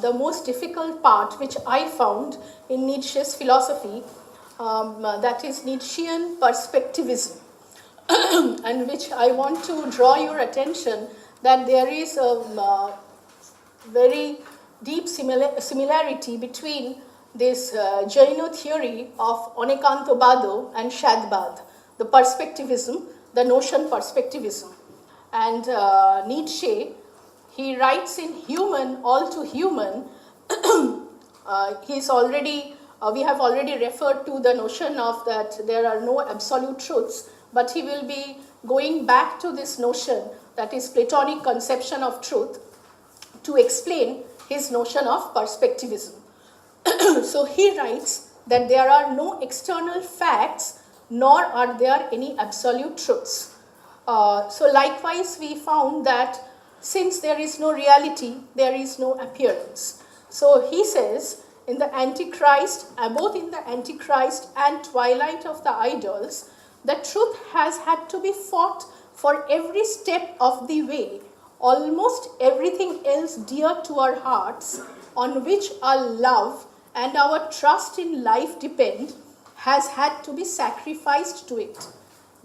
the most difficult part which I found in Nietzsche's philosophy, that is Nietzschean perspectivism, and which I want to draw your attention that there is a very deep similarity between this Jaino theory of Onekantobado and Shadbad, the perspectivism, the notion perspectivism. And Nietzsche, he writes in Human, All to Human, we have already referred to the notion of that there are no absolute truths, but he will be going back to this notion, that is Platonic conception of truth, to explain his notion of perspectivism. So he writes that there are no external facts, nor are there any absolute truths. So likewise we found that since there is no reality, there is no appearance. So he says in the Antichrist, both in the Antichrist and Twilight of the Idols, the truth has had to be fought for every step of the way. Almost everything else dear to our hearts, on which our love and our trust in life depend, has had to be sacrificed to it.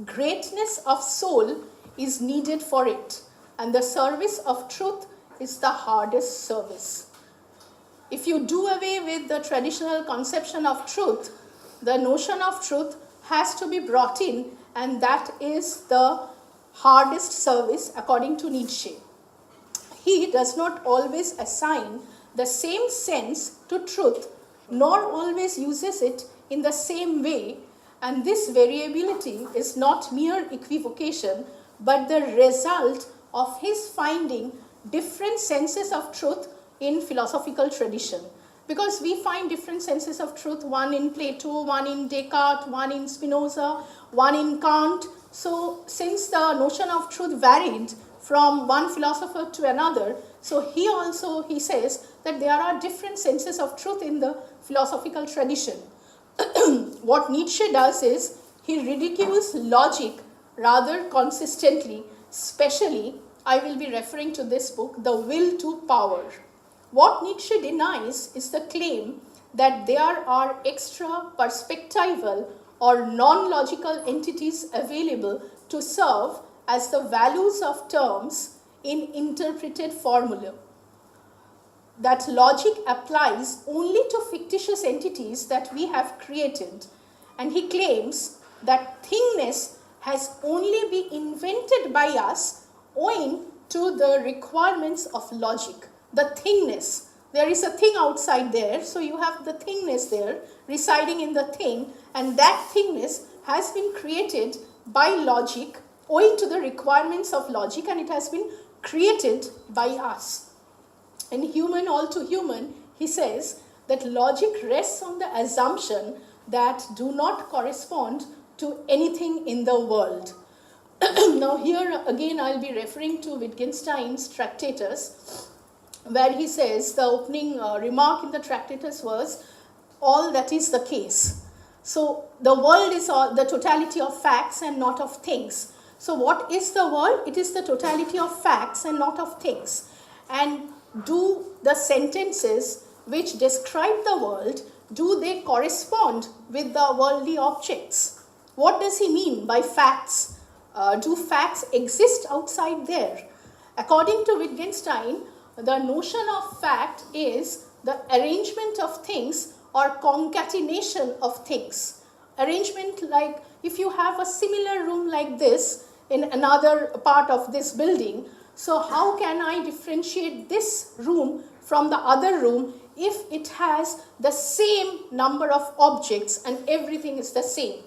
Greatness of soul is needed for it, and the service of truth is the hardest service. If you do away with the traditional conception of truth, the notion of truth has to be brought in, and that is the hardest service according to Nietzsche. He does not always assign the same sense to truth, nor always uses it in the same way, and this variability is not mere equivocation, but the result of his finding different senses of truth in philosophical tradition. Because we find different senses of truth, one in Plato, one in Descartes, one in Spinoza, one in Kant. So since the notion of truth varied from one philosopher to another, so he says that there are different senses of truth in the philosophical tradition. What Nietzsche does is he ridicules logic rather consistently, especially I will be referring to this book, The Will to Power. What Nietzsche denies is the claim that there are extra perspectival or non-logical entities available to serve as the values of terms in interpreted formula. That logic applies only to fictitious entities that we have created, and he claims that thingness has only been invented by us owing to the requirements of logic. The thingness, there is a thing outside there, so you have the thingness there residing in the thing, and that thingness has been created by logic owing to the requirements of logic, and it has been created by us. In Human, All to Human, he says that logic rests on the assumption that do not correspond to anything in the world. Now here again I'll be referring to Wittgenstein's Tractatus, where he says the opening remark in the Tractatus was, all that is the case. So the world is the totality of facts and not of things. So what is the world? It is the totality of facts and not of things. And do the sentences which describe the world, do they correspond with the worldly objects? What does he mean by facts? Do facts exist outside there? According to Wittgenstein, the notion of fact is the arrangement of things or concatenation of things. Arrangement, like if you have a similar room like this in another part of this building, so how can I differentiate this room from the other room if it has the same number of objects and everything is the same?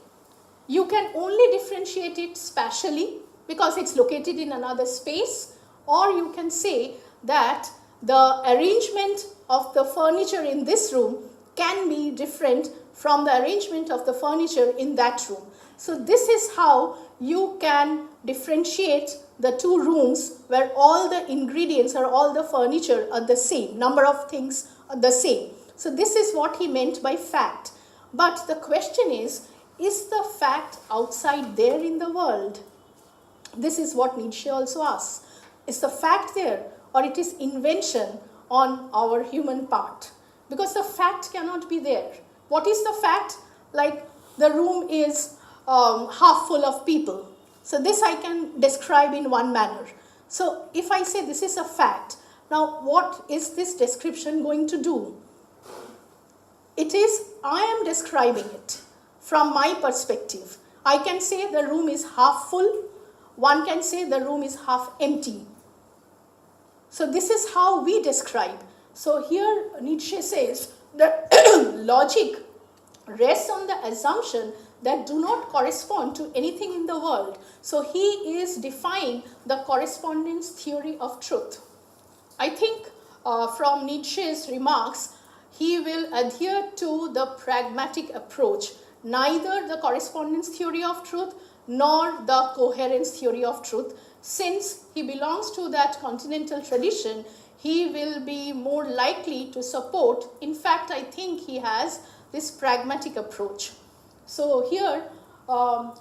You can only differentiate it spatially because it's located in another space, or you can say that the arrangement of the furniture in this room can be different from the arrangement of the furniture in that room. So this is how you can differentiate the two rooms where all the ingredients or all the furniture are the same, number of things are the same. So this is what he meant by fact. But the question is the fact outside there in the world? This is what Nietzsche also asks. Is the fact there, or it is invention, on our human part, because the fact cannot be there. What is the fact? Like the room is half full of people. So this I can describe in one manner. So if I say this is a fact, now what is this description going to do? It is, I am describing it from my perspective. I can say the room is half full. One can say the room is half empty. So this is how we describe. So here Nietzsche says that logic rests on the assumption that do not correspond to anything in the world. So he is defying the correspondence theory of truth. I think from Nietzsche's remarks, he will adhere to the pragmatic approach, neither the correspondence theory of truth nor the coherence theory of truth. Since he belongs to that continental tradition, he will be more likely to support, in fact, I think he has this pragmatic approach. So here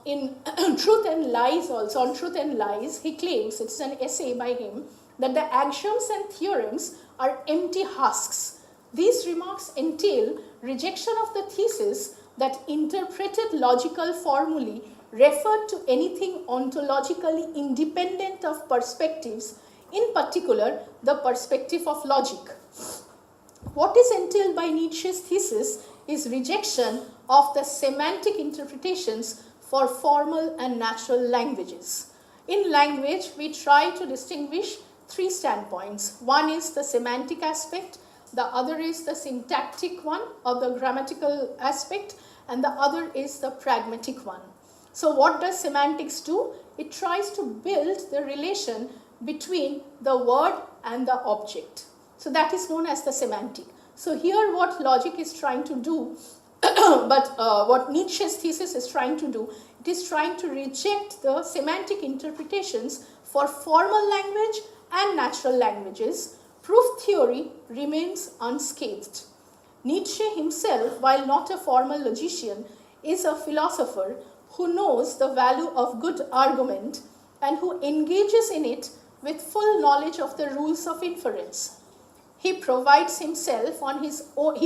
in Truth and Lies also, on Truth and Lies, he claims, it's an essay by him, that the axioms and theorems are empty husks. These remarks entail rejection of the thesis that interpreted logical formulae refer to anything ontologically independent of perspectives, in particular the perspective of logic. What is entailed by Nietzsche's thesis is rejection of the semantic interpretations for formal and natural languages. In language, we try to distinguish three standpoints. One is the semantic aspect, the other is the syntactic one or the grammatical aspect, and the other is the pragmatic one. So what does semantics do? It tries to build the relation between the word and the object. So that is known as the semantic. So here what logic is trying to do, what Nietzsche's thesis is trying to do, it is trying to reject the semantic interpretations for formal language and natural languages. Proof theory remains unscathed. Nietzsche himself, while not a formal logician, is a philosopher who knows the value of good argument and who engages in it with full knowledge of the rules of inference. He prides himself on his own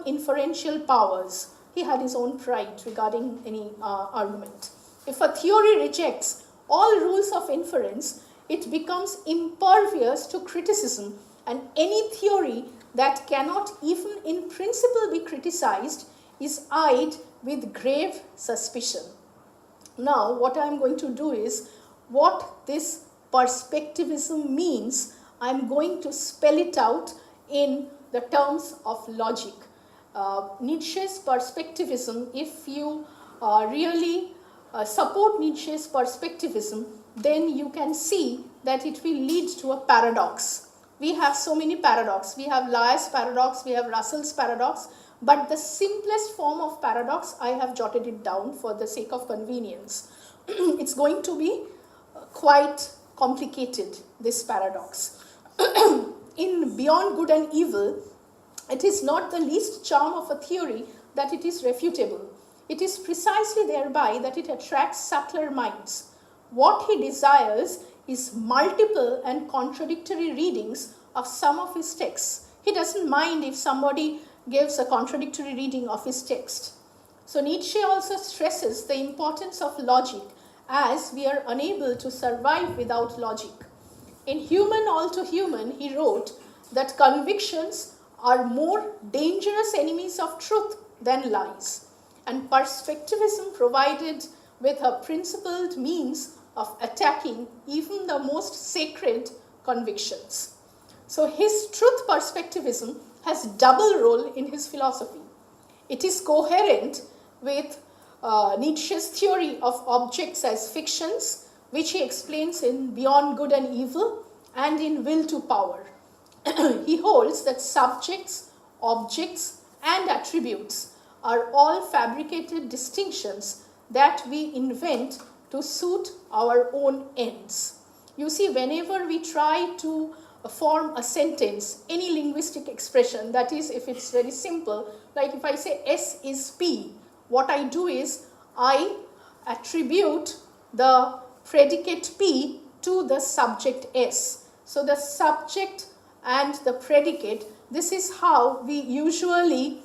inferential powers. He had his own pride regarding any argument. If a theory rejects all rules of inference, it becomes impervious to criticism, and any theory that cannot even in principle be criticized is eyed with grave suspicion. Now, what I am going to do is, what this perspectivism means, I am going to spell it out in the terms of logic. Nietzsche's perspectivism, if you really support Nietzsche's perspectivism, then you can see that it will lead to a paradox. We have so many paradoxes. We have Lies paradox, we have Russell's paradox, but the simplest form of paradox, I have jotted it down for the sake of convenience. It's going to be quite complicated, this paradox. In Beyond Good and Evil, it is not the least charm of a theory that it is refutable. It is precisely thereby that it attracts subtler minds. What he desires is multiple and contradictory readings of some of his texts. He doesn't mind if somebody gives a contradictory reading of his text. So Nietzsche also stresses the importance of logic, as we are unable to survive without logic. In Human All to Human, he wrote that convictions are more dangerous enemies of truth than lies, and perspectivism provided with a principled means of attacking even the most sacred convictions. So his truth perspectivism has double role in his philosophy. It is coherent with Nietzsche's theory of objects as fictions, which he explains in Beyond Good and Evil and in Will to Power. He holds that subjects, objects, and attributes are all fabricated distinctions that we invent to suit our own ends. You see, whenever we try to form a sentence, any linguistic expression, that is, if it's very simple, like if I say S is P, what I do is I attribute the predicate P to the subject S. So the subject and the predicate, this is how we usually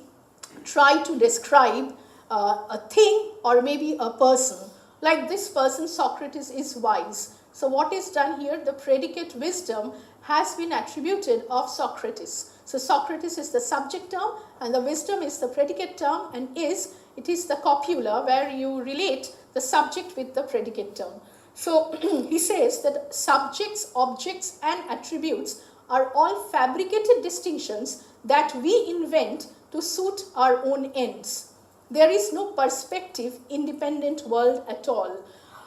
try to describe a thing or maybe a person. Like this person, Socrates, is wise. So what is done here? The predicate wisdom has been attributed of Socrates. So Socrates is the subject term and the wisdom is the predicate term, and it is the copula where you relate the subject with the predicate term. So he says that subjects, objects and attributes are all fabricated distinctions that we invent to suit our own ends. There is no perspective independent world at all.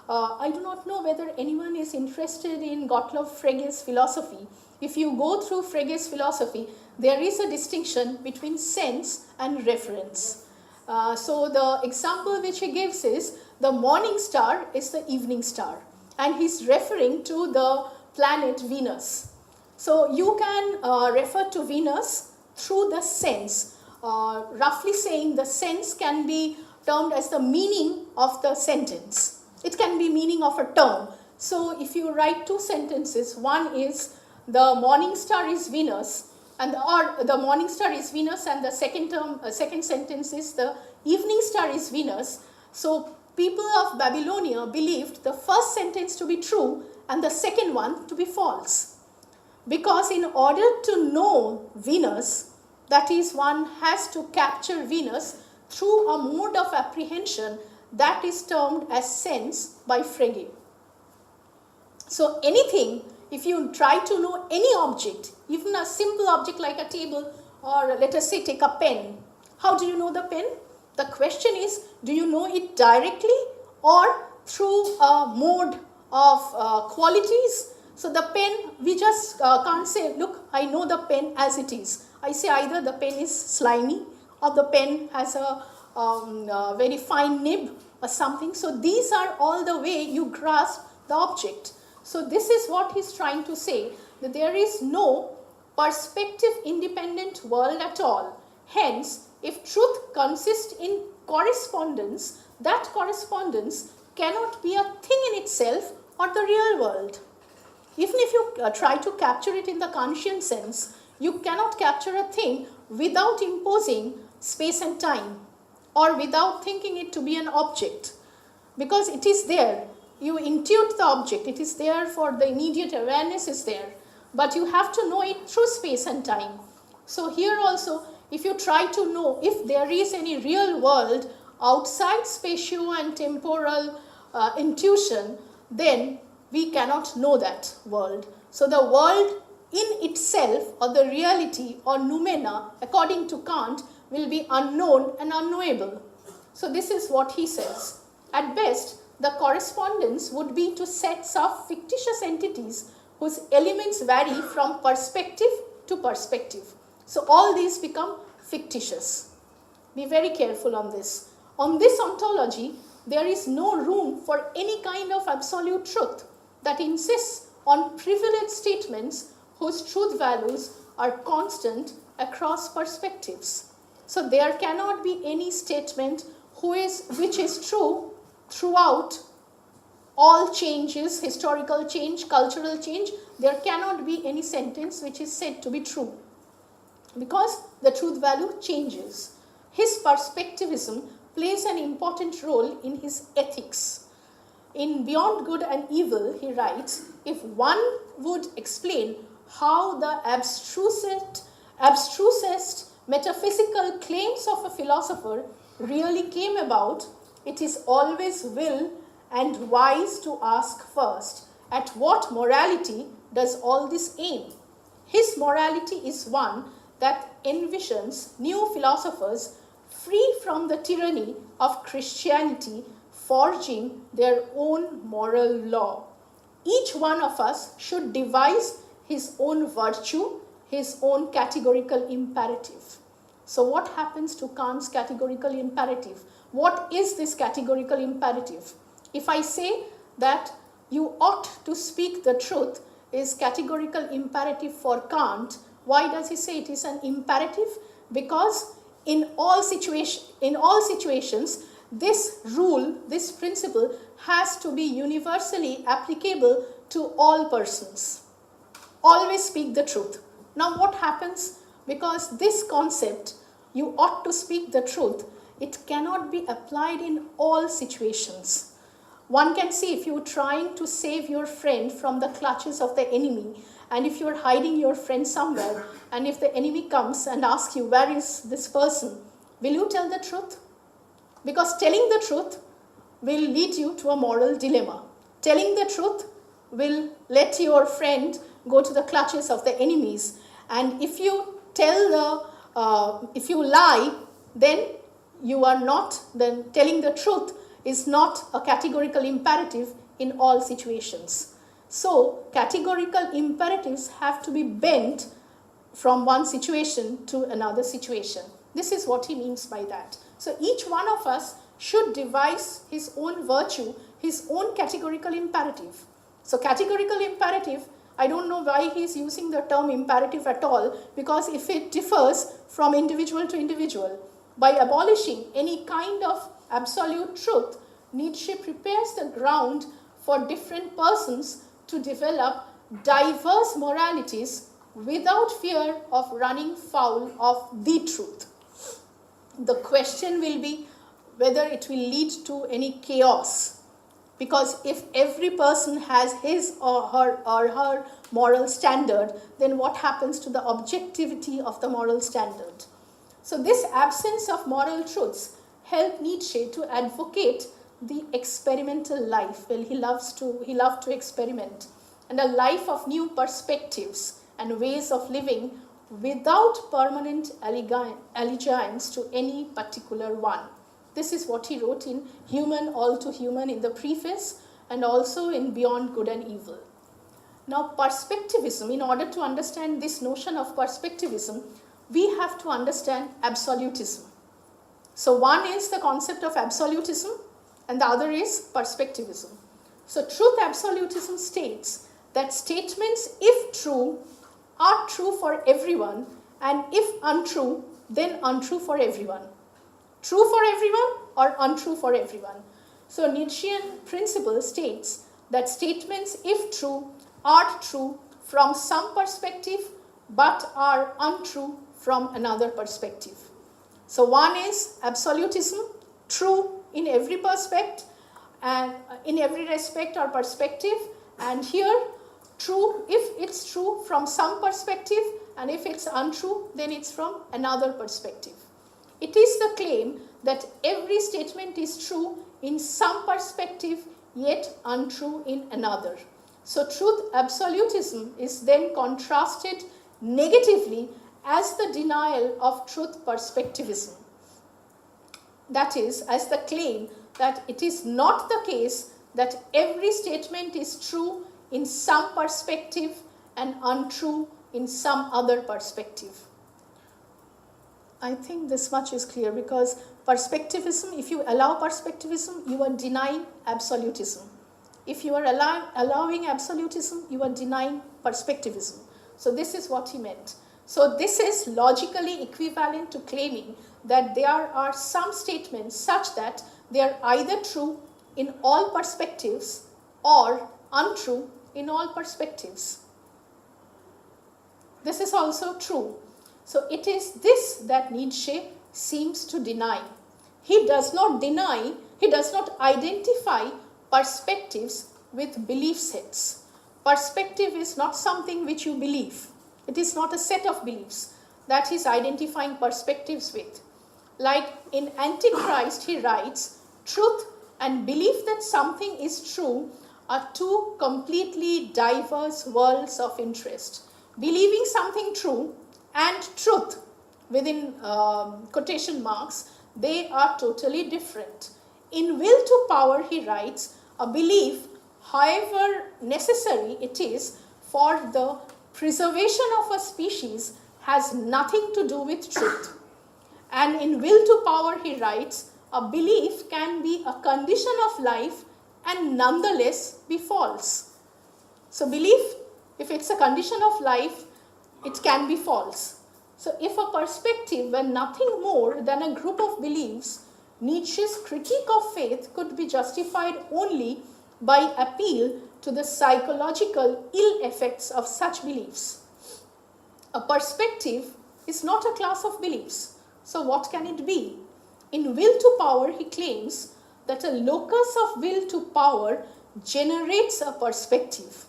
I do not know whether anyone is interested in Gottlob Frege's philosophy. If you go through Frege's philosophy, there is a distinction between sense and reference. So the example which he gives is the morning star is the evening star, and he's referring to the planet Venus. So you can refer to Venus through the sense. Roughly saying, the sense can be termed as the meaning of the sentence. It can be meaning of a term. So if you write two sentences, one is the morning star is Venus, or the morning star is Venus, and the second sentence is the evening star is Venus. So people of Babylonia believed the first sentence to be true and the second one to be false. Because in order to know Venus, that is, one has to capture Venus through a mode of apprehension that is termed as sense by Frege. So anything, if you try to know any object, even a simple object like a table, or let us say take a pen, how do you know the pen? The question is, do you know it directly or through a mode of qualities? So the pen, we just can't say, look, I know the pen as it is. I say either the pen is slimy or the pen has a very fine nib or something. So these are all the way you grasp the object. So this is what he's trying to say, that there is no perspective independent world at all. Hence, if truth consists in correspondence, that correspondence cannot be a thing in itself or the real world. Even if you try to capture it in the Kantian sense, you cannot capture a thing without imposing space and time, or without thinking it to be an object, because it is there. You intuit the object, it is there for the immediate awareness is there, but you have to know it through space and time. So here also, if you try to know if there is any real world outside spatio and temporal intuition, then we cannot know that world. So the world in itself, or the reality or noumena, according to Kant, will be unknown and unknowable. So this is what he says. At best, the correspondence would be to sets of fictitious entities whose elements vary from perspective to perspective. So all these become fictitious. Be very careful on this. On this ontology, there is no room for any kind of absolute truth that insists on privileged statements whose truth values are constant across perspectives. So there cannot be any statement which is true throughout all changes, historical change, cultural change. There cannot be any sentence which is said to be true, because the truth value changes. His perspectivism plays an important role in his ethics. In Beyond Good and Evil, he writes, if one would explain how the abstrusest metaphysical claims of a philosopher really came about, it is always will and wise to ask first, at what morality does all this aim? His morality is one that envisions new philosophers free from the tyranny of Christianity, forging their own moral law. Each one of us should devise his own virtue, his own categorical imperative. So what happens to Kant's categorical imperative? What is this categorical imperative? If I say that you ought to speak the truth is categorical imperative for Kant, why does he say it is an imperative? Because in all situations, this rule, this principle has to be universally applicable to all persons. always speak the truth. Now what happens? Because this concept, you ought to speak the truth, it cannot be applied in all situations. One can see if you're trying to save your friend from the clutches of the enemy, and if you're hiding your friend somewhere, and if the enemy comes and asks you, where is this person? Will you tell the truth? Because telling the truth will lead you to a moral dilemma. Telling the truth will let your friend go to the clutches of the enemies. And if you if you lie, then then telling the truth is not a categorical imperative in all situations. So categorical imperatives have to be bent from one situation to another situation. This is what he means by that. So each one of us should devise his own virtue, his own categorical imperative. So categorical imperative, I don't know why he's using the term imperative at all, because if it differs from individual to individual, by abolishing any kind of absolute truth, Nietzsche prepares the ground for different persons to develop diverse moralities without fear of running foul of the truth. The question will be whether it will lead to any chaos, because if every person has his or her moral standard, then what happens to the objectivity of the moral standard? So this absence of moral truths helped Nietzsche to advocate the experimental life. Well, he loved to experiment, and a life of new perspectives and ways of living without permanent allegiance to any particular one. This is what he wrote in Human, All Too Human in the preface, and also in Beyond Good and Evil. Now, perspectivism, in order to understand this notion of perspectivism, we have to understand absolutism. So one is the concept of absolutism, and the other is perspectivism. So truth absolutism states that statements, if true, are true for everyone, and if untrue, then untrue for everyone. True for everyone or untrue for everyone. So Nietzschean principle states that statements, if true, are true from some perspective, but are untrue from another perspective. So one is absolutism, true in every respect and in every respect or perspective, and here true if it's true from some perspective, and if it's untrue, then it's from another perspective. It is the claim that every statement is true in some perspective, yet untrue in another. So truth absolutism is then contrasted negatively as the denial of truth perspectivism. That is, as the claim that it is not the case that every statement is true in some perspective and untrue in some other perspective. I think this much is clear, because perspectivism, if you allow perspectivism, you are denying absolutism. If you are allowing absolutism, you are denying perspectivism. So this is what he meant. So this is logically equivalent to claiming that there are some statements such that they are either true in all perspectives or untrue in all perspectives. This is also true. So it is this that Nietzsche seems to deny. He does not deny, he does not identify perspectives with belief sets. Perspective is not something which you believe. It is not a set of beliefs that he is identifying perspectives with. Like in Antichrist, he writes, truth and belief that something is true are two completely diverse worlds of interest. Believing something true and truth, within quotation marks, they are totally different. In Will to Power, he writes, a belief, however necessary it is for the preservation of a species, has nothing to do with truth. And in Will to Power, he writes, a belief can be a condition of life and nonetheless be false. So belief, if it's a condition of life, it can be false. So if a perspective were nothing more than a group of beliefs, Nietzsche's critique of faith could be justified only by appeal to the psychological ill effects of such beliefs. A perspective is not a class of beliefs. So what can it be? In Will to Power, he claims that a locus of will to power generates a perspective.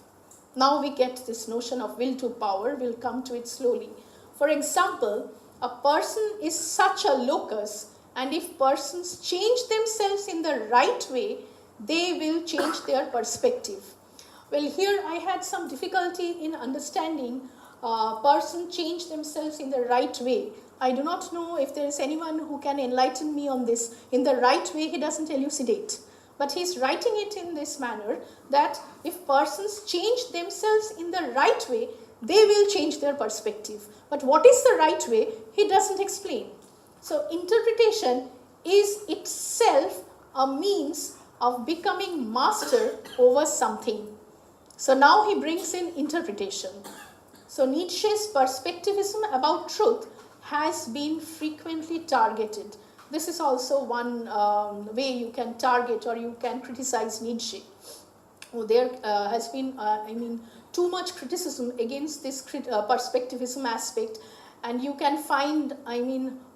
Now we get this notion of will to power. We'll come to it slowly. For example, a person is such a locus, and if persons change themselves in the right way, they will change their perspective. Well, here I had some difficulty in understanding person change themselves in the right way. I do not know if there is anyone who can enlighten me on this. In the right way, he doesn't elucidate. But he's writing it in this manner that if persons change themselves in the right way, they will change their perspective. But what is the right way? He doesn't explain. So interpretation is itself a means of becoming master over something. So now he brings in interpretation. So Nietzsche's perspectivism about truth has been frequently targeted. This is also one way you can target or you can criticize Nietzsche. There has been, too much criticism against this perspectivism aspect, and you can find,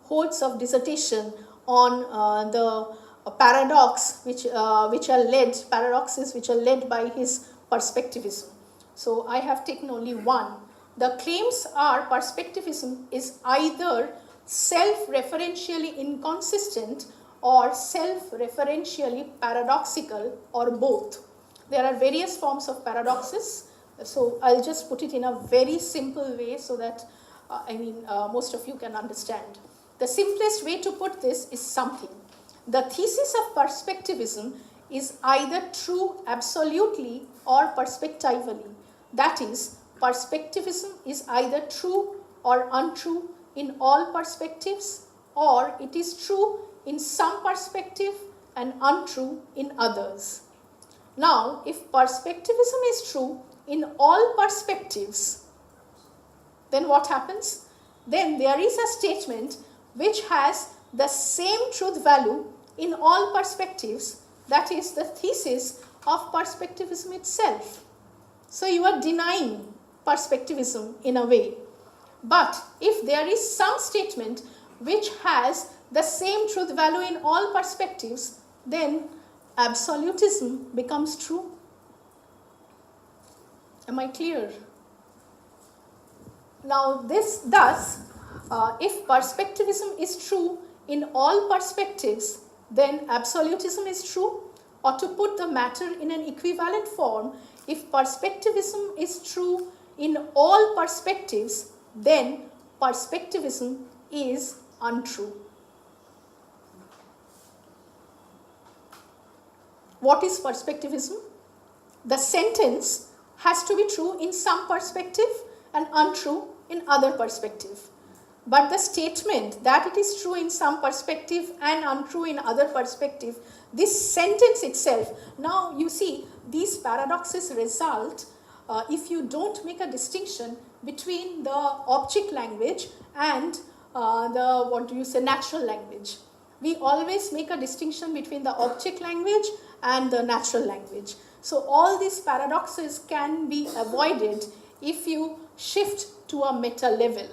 hordes of dissertation on the paradoxes which are led by his perspectivism. So I have taken only one. The claims are perspectivism is either self-referentially inconsistent or self-referentially paradoxical, or both. There are various forms of paradoxes, so I'll just put it in a very simple way so that most of you can understand. The simplest way to put this is something. The thesis of perspectivism is either true absolutely or perspectively. That is, perspectivism is either true or untrue in all perspectives, or it is true in some perspective and untrue in others. Now, if perspectivism is true in all perspectives, then what happens? Then there is a statement which has the same truth value in all perspectives, that is the thesis of perspectivism itself. So you are denying perspectivism in a way. But if there is some statement which has the same truth value in all perspectives, then absolutism becomes true. Am I clear? Now thus, if perspectivism is true in all perspectives, then absolutism is true. Or to put the matter in an equivalent form, if perspectivism is true in all perspectives, then perspectivism is untrue. What is perspectivism? The sentence has to be true in some perspective and untrue in other perspective. But the statement that it is true in some perspective and untrue in other perspective, this sentence itself, now you see these paradoxes result if you don't make a distinction between the object language and natural language. We always make a distinction between the object language and the natural language. So all these paradoxes can be avoided if you shift to a meta level.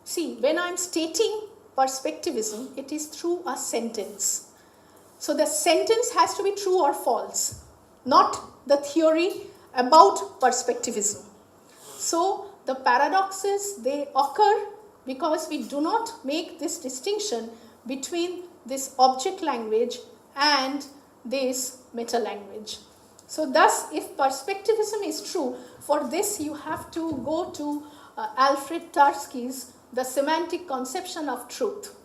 See, when I am stating perspectivism, it is through a sentence. So the sentence has to be true or false, not the theory about perspectivism. So the paradoxes, they occur because we do not make this distinction between this object language and this meta language. So thus, if perspectivism is true, for this you have to go to Alfred Tarski's The Semantic Conception of Truth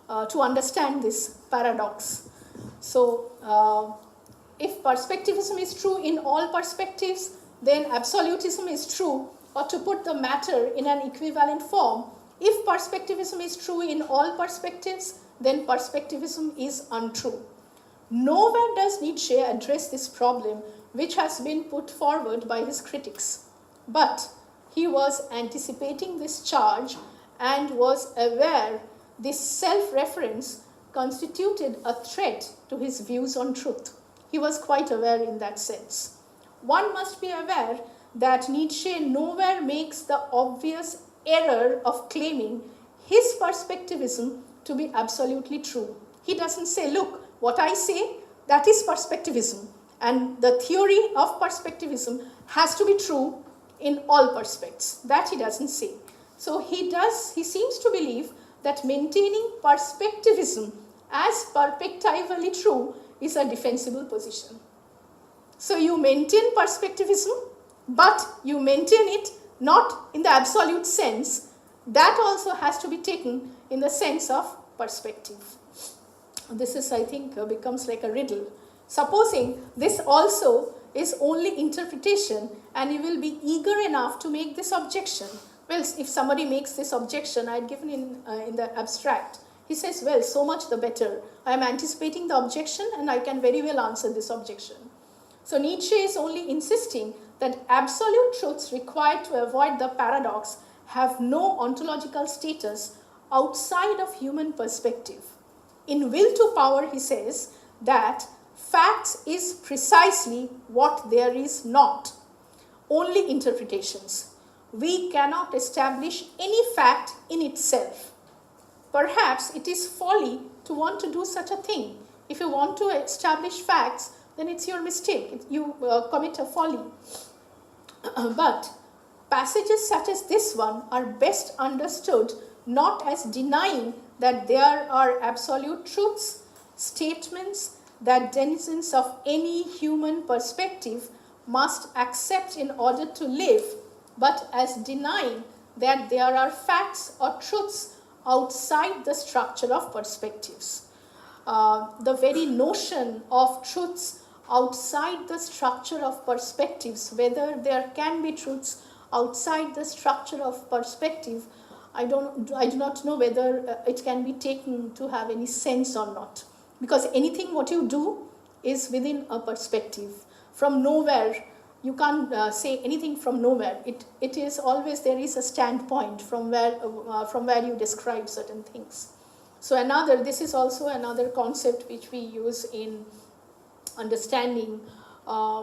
to understand this paradox. So if perspectivism is true in all perspectives, then absolutism is true. Or to put the matter in an equivalent form, if perspectivism is true in all perspectives, then perspectivism is untrue. Nowhere does Nietzsche address this problem which has been put forward by his critics. But he was anticipating this charge and was aware this self-reference constituted a threat to his views on truth. He was quite aware in that sense. One must be aware that Nietzsche nowhere makes the obvious error of claiming his perspectivism to be absolutely true. He doesn't say, look, what I say, that is perspectivism. And the theory of perspectivism has to be true in all perspectives. That he doesn't say. So he seems to believe that maintaining perspectivism as perspectively true is a defensible position. So you maintain perspectivism, but you maintain it not in the absolute sense. That also has to be taken in the sense of perspective. This is, I think, becomes like a riddle. Supposing this also is only interpretation and you will be eager enough to make this objection. Well, if somebody makes this objection, I had given in the abstract. He says, well, so much the better. I am anticipating the objection and I can very well answer this objection. So Nietzsche is only insisting that absolute truths required to avoid the paradox have no ontological status outside of human perspective. In Will to Power, he says that facts is precisely what there is not, only interpretations. We cannot establish any fact in itself. Perhaps it is folly to want to do such a thing. If you want to establish facts, then it's your mistake. You commit a folly. But passages such as this one are best understood not as denying that there are absolute truths, statements that denizens of any human perspective must accept in order to live, but as denying that there are facts or truths outside the structure of perspectives. The very notion of truths outside the structure of perspectives, whether there can be truths outside the structure of perspective, I do not know whether it can be taken to have any sense or not. Because anything what you do is within a perspective. From nowhere, you can't say anything from nowhere. It is always, there is a standpoint from where you describe certain things. So this is also another concept which we use in understanding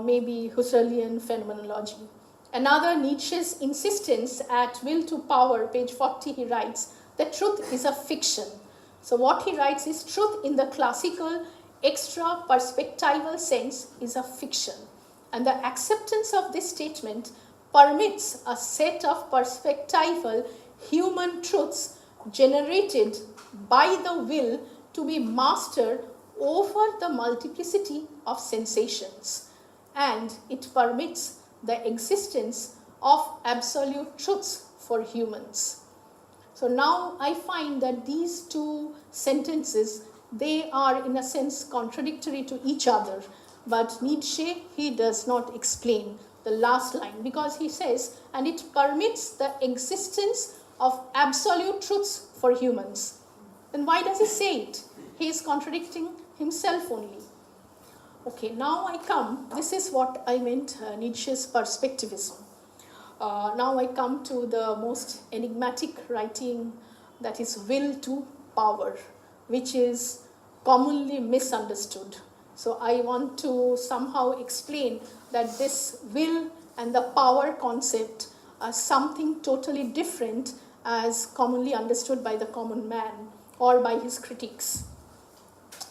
maybe Husserlian phenomenology. Another, Nietzsche's insistence at Will to Power, page 40, he writes that truth is a fiction. So what he writes is truth in the classical extra-perspectival sense is a fiction. And the acceptance of this statement permits a set of perspectival human truths generated by the will to be master over the multiplicity of sensations. And it permits the existence of absolute truths for humans. So now I find that these two sentences, they are in a sense contradictory to each other. But Nietzsche, he does not explain the last line because he says, and it permits the existence of absolute truths for humans. Then why does he say it? He is contradicting himself only. Okay, now I come, this is what I meant, Nietzsche's perspectivism. Now I come to the most enigmatic writing, that is Will to Power, which is commonly misunderstood. So I want to somehow explain that this will and the power concept are something totally different as commonly understood by the common man or by his critics.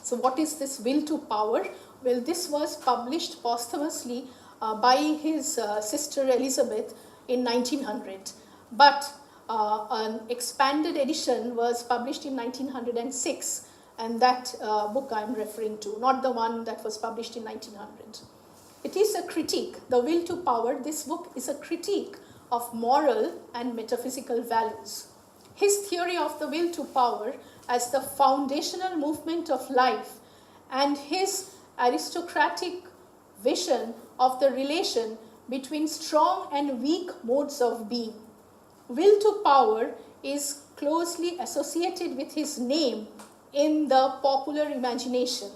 So what is this Will to Power? Well, this was published posthumously by his sister Elizabeth in 1900. But an expanded edition was published in 1906. And that book I am referring to, not the one that was published in 1900. It is a critique, The Will to Power. This book is a critique of moral and metaphysical values. His theory of the will to power as the foundational movement of life and his aristocratic vision of the relation between strong and weak modes of being. Will to power is closely associated with his name in the popular imagination.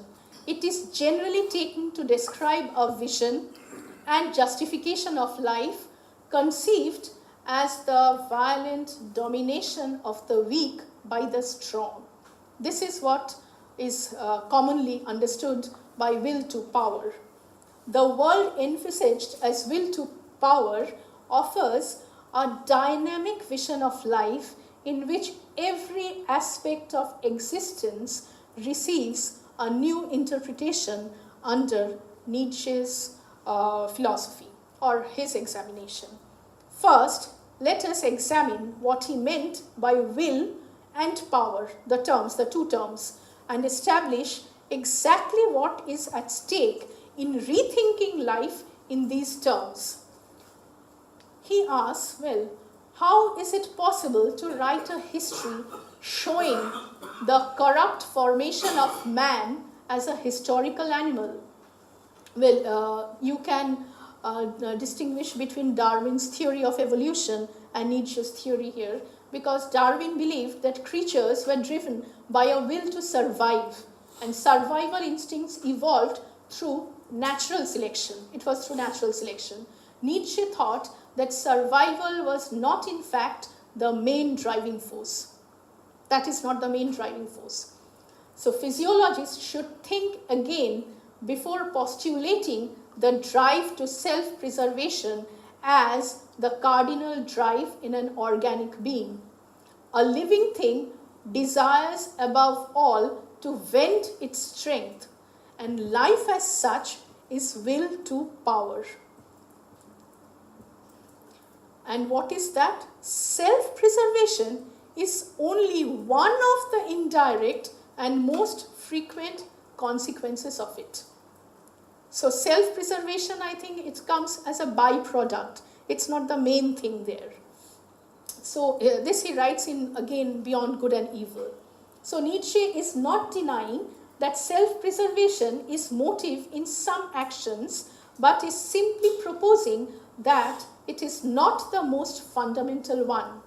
It is generally taken to describe a vision and justification of life conceived as the violent domination of the weak by the strong. This is what is commonly understood by will to power. The world envisaged as will to power offers a dynamic vision of life in which every aspect of existence receives a new interpretation under Nietzsche's philosophy or his examination. First, let us examine what he meant by will and power, the two terms, and establish exactly what is at stake in rethinking life in these terms. He asks, well, how is it possible to write a history showing the corrupt formation of man as a historical animal? Well, you can distinguish between Darwin's theory of evolution and Nietzsche's theory here, because Darwin believed that creatures were driven by a will to survive, and survival instincts evolved through natural selection. It was through natural selection. Nietzsche thought that survival was not in fact the main driving force. That is not the main driving force. So physiologists should think again before postulating the drive to self-preservation as the cardinal drive in an organic being. A living thing desires above all to vent its strength, and life as such is will to power. And what is that? Self-preservation is only one of the indirect and most frequent consequences of it. So self-preservation, I think it comes as a byproduct. It's not the main thing there. So this he writes in, again, Beyond Good and Evil. So Nietzsche is not denying that self-preservation is motive in some actions, but is simply proposing that it is not the most fundamental one.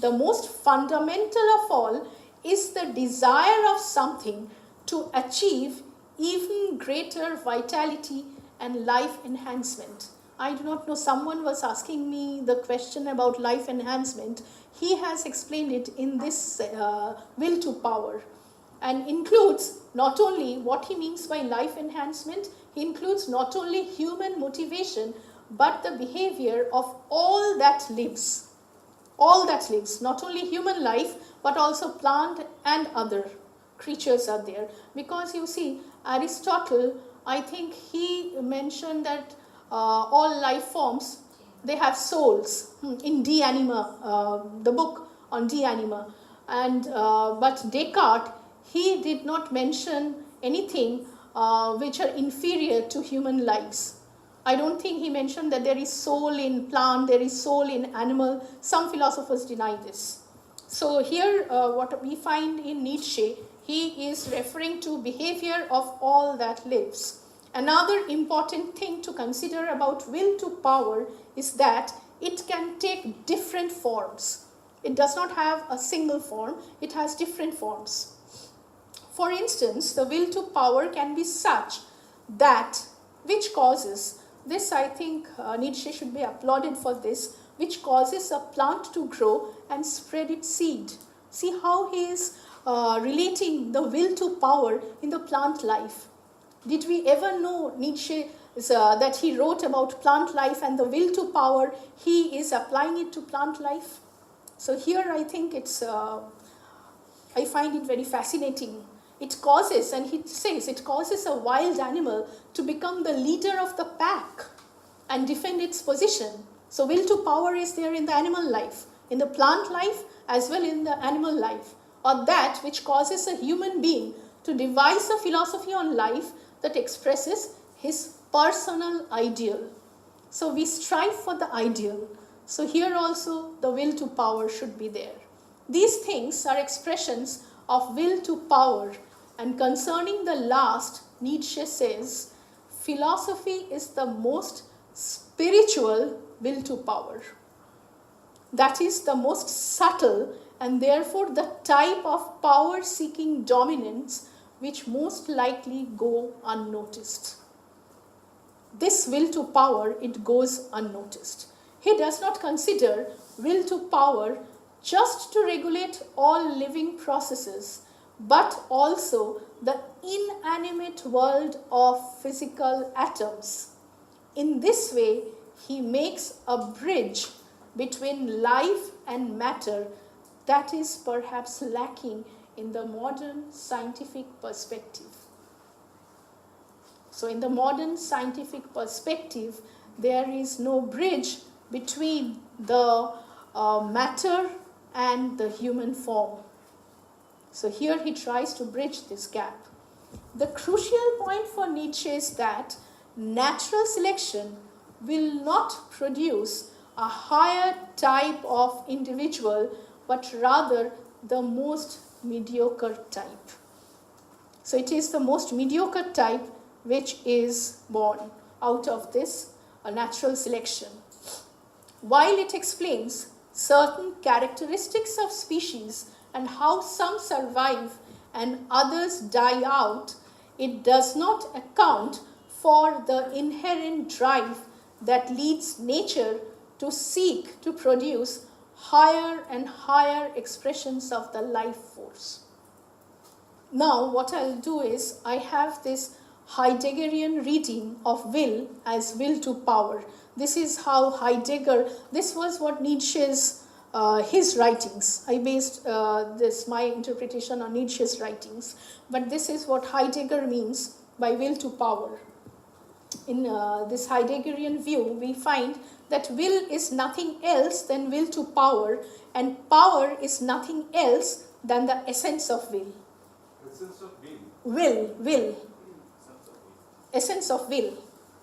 The most fundamental of all is the desire of something to achieve even greater vitality and life enhancement. I do not know, someone was asking me the question about life enhancement. He has explained it in this will to power, and includes not only what he means by life enhancement, he includes not only human motivation, but the behavior of all that lives. All that lives, not only human life, but also plant and other creatures are there. Because you see, Aristotle, I think he mentioned that all life forms, they have souls in De Anima, the book on De Anima. And but Descartes, he did not mention anything which are inferior to human lives. I don't think he mentioned that there is soul in plant, there is soul in animal. Some philosophers deny this. So here what we find in Nietzsche, he is referring to behavior of all that lives. Another important thing to consider about will to power is that it can take different forms. It does not have a single form, it has different forms. For instance, the will to power can be such that which causes, this I think Nietzsche should be applauded for this, which causes a plant to grow and spread its seed. See how he is relating the will to power in the plant life. Did we ever know Nietzsche that he wrote about plant life and the will to power, he is applying it to plant life? So here I think it's, I find it very fascinating. It causes, and he says, it causes a wild animal to become the leader of the pack and defend its position. So will to power is there in the animal life, in the plant life as well in the animal life, or that which causes a human being to devise a philosophy on life that expresses his personal ideal. So we strive for the ideal. So here also the will to power should be there. These things are expressions of will to power, and concerning the last, Nietzsche says, philosophy is the most spiritual will to power. That is the most subtle and therefore the type of power-seeking dominance which most likely go unnoticed. This will to power, it goes unnoticed. He does not consider will to power just to regulate all living processes, but also the inanimate world of physical atoms. In this way, he makes a bridge between life and matter that is perhaps lacking in the modern scientific perspective. So in the modern scientific perspective, there is no bridge between the matter and the human form. So here he tries to bridge this gap. The crucial point for Nietzsche is that natural selection will not produce a higher type of individual, but rather the most mediocre type. So it is the most mediocre type which is born out of this natural selection. While it explains certain characteristics of species and how some survive and others die out, it does not account for the inherent drive that leads nature to seek to produce higher and higher expressions of the life force. Now what I'll do is I have this Heideggerian reading of will as will to power. This is how Heidegger, this was what Nietzsche's, his writings. I based my interpretation on Nietzsche's writings. But this is what Heidegger means by will to power. In this Heideggerian view, we find that will is nothing else than will to power, and power is nothing else than the essence of will. Essence of will? Will. Essence of will.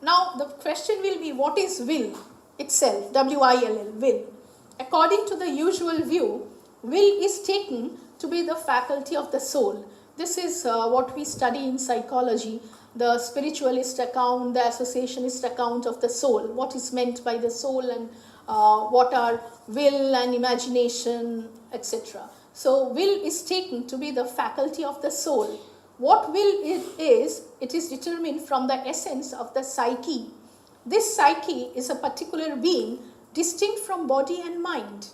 Now the question will be, what is will itself? W-I-L-L, will. According to the usual view, will is taken to be the faculty of the soul. This is what we study in psychology, the spiritualist account, the associationist account of the soul. What is meant by the soul and what are will and imagination, etc. So will is taken to be the faculty of the soul. What will it is determined from the essence of the psyche. This psyche is a particular being distinct from body and mind.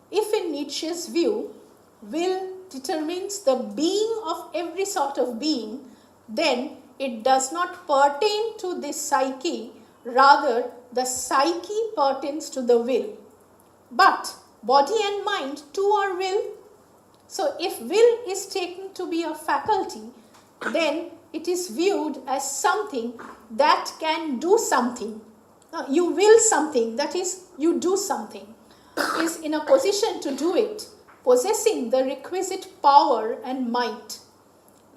If in Nietzsche's view, will determines the being of every sort of being, then it does not pertain to this psyche, rather the psyche pertains to the will. But body and mind too are will. So if will is taken to be a faculty, then it is viewed as something that can do something. You will something, that is, you do something, is in a position to do it, possessing the requisite power and might.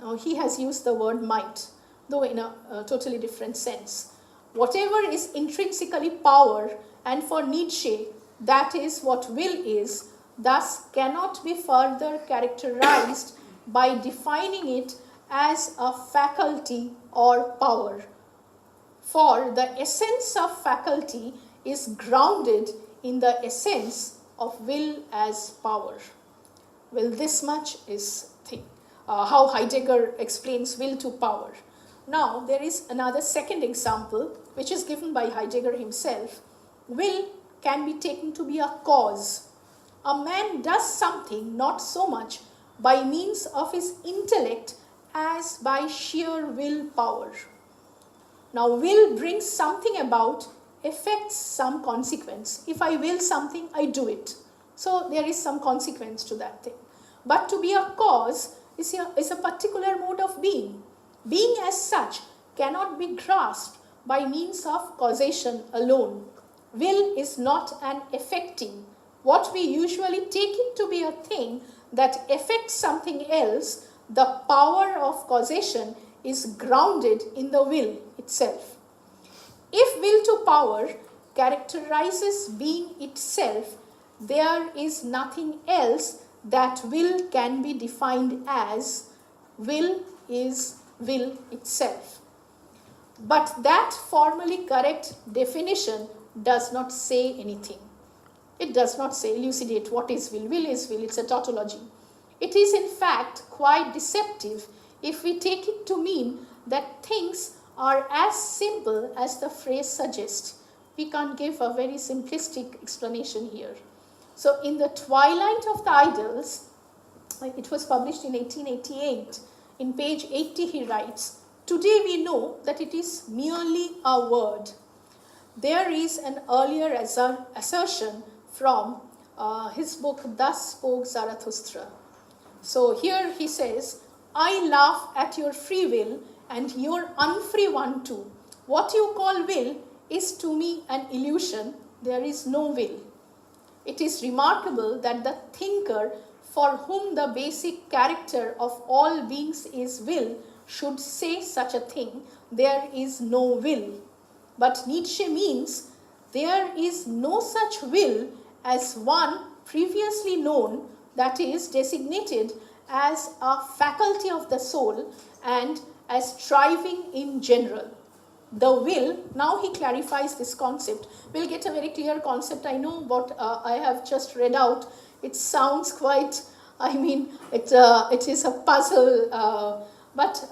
Now he has used the word might, though in a totally different sense. Whatever is intrinsically power, and for Nietzsche, that is what will is, thus cannot be further characterized by defining it as a faculty or power. For the essence of faculty is grounded in the essence of will as power. Well, this much is how Heidegger explains will to power. Now, there is another second example, which is given by Heidegger himself. Will can be taken to be a cause. A man does something not so much by means of his intellect as by sheer willpower. Now, will brings something about, affects some consequence. If I will something, I do it. So there is some consequence to that thing. But to be a cause is a particular mode of being. Being as such cannot be grasped by means of causation alone. Will is not an affecting. What we usually take it to be a thing that affects something else, the power of causation is grounded in the will itself. If will to power characterizes being itself, there is nothing else that will can be defined as. Will is will itself. But that formally correct definition does not say anything. It does not say, elucidate what is will. Will is will, it's a tautology. It is in fact quite deceptive if we take it to mean that things are as simple as the phrase suggests. We can't give a very simplistic explanation here. So in the twilight of the idols, It was published in 1888. In page 80 he writes, "Today we know that it is merely a word." There is an earlier assertion from his book, Thus Spoke Zarathustra. So here he says, "I laugh at your free will and your unfree one too. What you call will is to me an illusion. There is no will. It is remarkable that the thinker for whom the basic character of all beings is will should say such a thing. There is no will. But Nietzsche means there is no such will as one previously known, that is designated as a faculty of the soul and as striving in general. The will," now he clarifies this concept. We'll get a very clear concept. I know what I have just read out. It sounds quite, it is a puzzle, but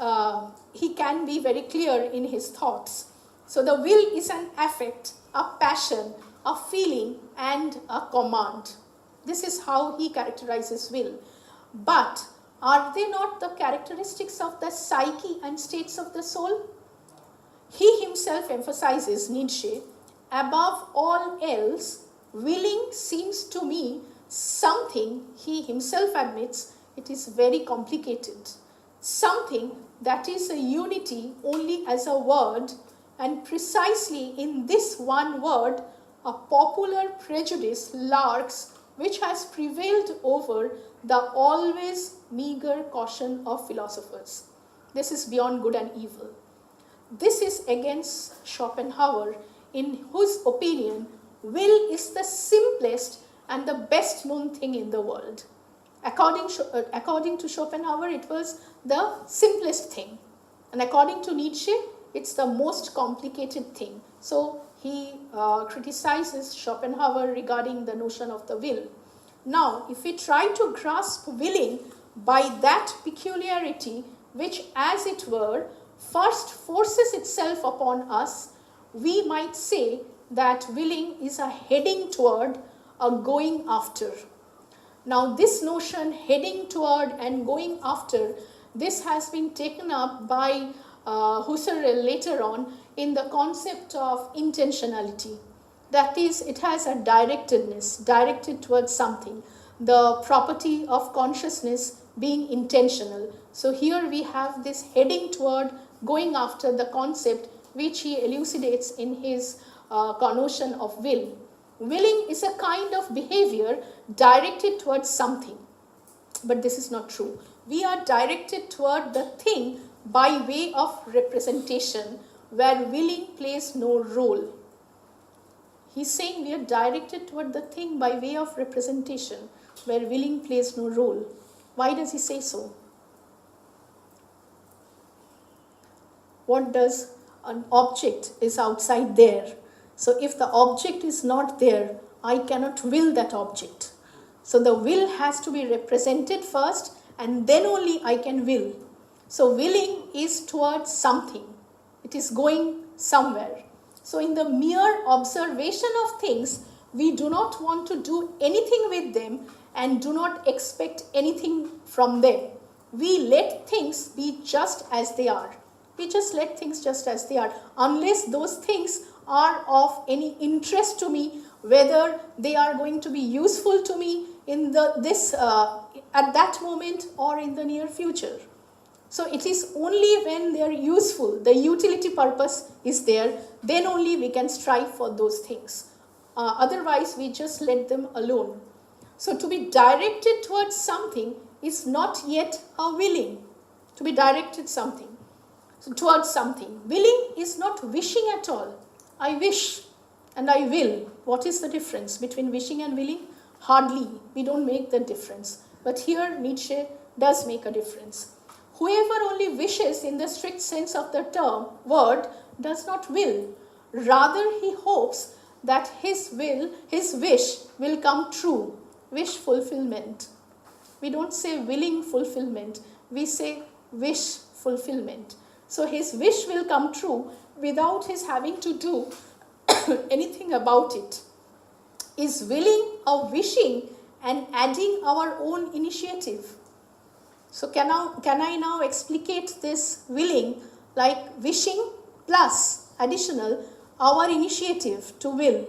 he can be very clear in his thoughts. So the will is an affect, a passion, a feeling, and a command. This is how he characterizes will. But are they not the characteristics of the psyche and states of the soul? He himself emphasizes, Nietzsche, "Above all else, willing seems to me something," he himself admits, "it is very complicated, something that is a unity only as a word, and precisely in this one word, a popular prejudice lurks which has prevailed over the always meager caution of philosophers." This is beyond good and evil. This is against Schopenhauer, in whose opinion will is the simplest and the best known thing in the world. According to Schopenhauer, it was the simplest thing. And according to Nietzsche, it's the most complicated thing. So he criticizes Schopenhauer regarding the notion of the will. Now, if we try to grasp willing by that peculiarity which, as it were, first forces itself upon us, we might say that willing is a heading toward, a going after. Now, this notion, heading toward and going after, this has been taken up by Husserl later on in the concept of intentionality. That is, it has a directedness, directed towards something. The property of consciousness being intentional. So here we have this heading toward, going after the concept which he elucidates in his notion of will. Willing is a kind of behavior directed towards something. But this is not true. We are directed toward the thing by way of representation, where willing plays no role. He's saying we are directed toward the thing by way of representation, where willing plays no role. Why does he say so? What does an object is outside there? So if the object is not there, I cannot will that object. So the will has to be represented first, and then only I can will. So willing is towards something. It is going somewhere. So in the mere observation of things, we do not want to do anything with them and do not expect anything from them. We let things be just as they are. We just let things just as they are, unless those things are of any interest to me, whether they are going to be useful to me in at that moment or in the near future. So it is only when they are useful, the utility purpose is there, then only we can strive for those things. Otherwise, we just let them alone. So to be directed towards something is not yet a willing. To be directed towards something. Willing is not wishing at all. I wish and I will. What is the difference between wishing and willing? Hardly. We don't make the difference. But here Nietzsche does make a difference. Whoever only wishes in the strict sense of the word does not will. Rather, he hopes that his wish will come true. Wish fulfillment. We don't say willing fulfillment. We say wish fulfillment. So his wish will come true without his having to do anything about it. Is willing a wishing and adding our own initiative? So can I now explicate this willing like wishing plus additional our initiative to will?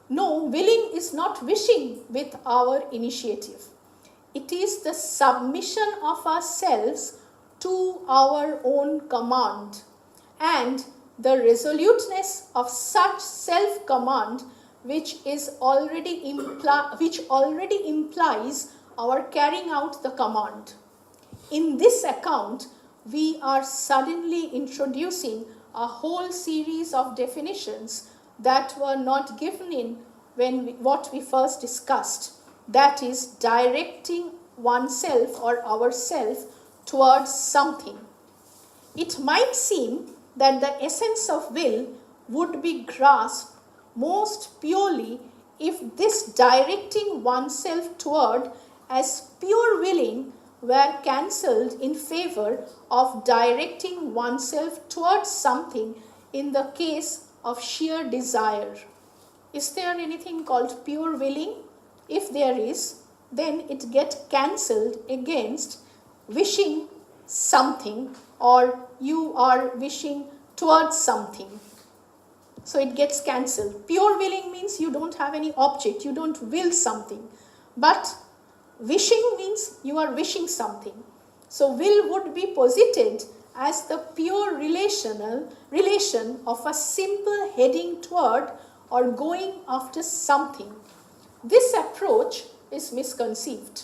No, willing is not wishing with our initiative. It is the submission of ourselves to our own command, and the resoluteness of such self-command which already implies our carrying out the command. In this account, we are suddenly introducing a whole series of definitions that were not given in what we first discussed, that is, directing oneself or ourself towards something. It might seem that the essence of will would be grasped most purely if this directing oneself toward as pure willing were cancelled in favor of directing oneself towards something in the case of sheer desire. Is there anything called pure willing? If there is, then it gets cancelled against wishing something, or you are wishing towards something. So it gets cancelled. Pure willing means you don't have any object, you don't will something. But wishing means you are wishing something. So will would be posited as the pure relation of a simple heading toward or going after something. This approach is misconceived.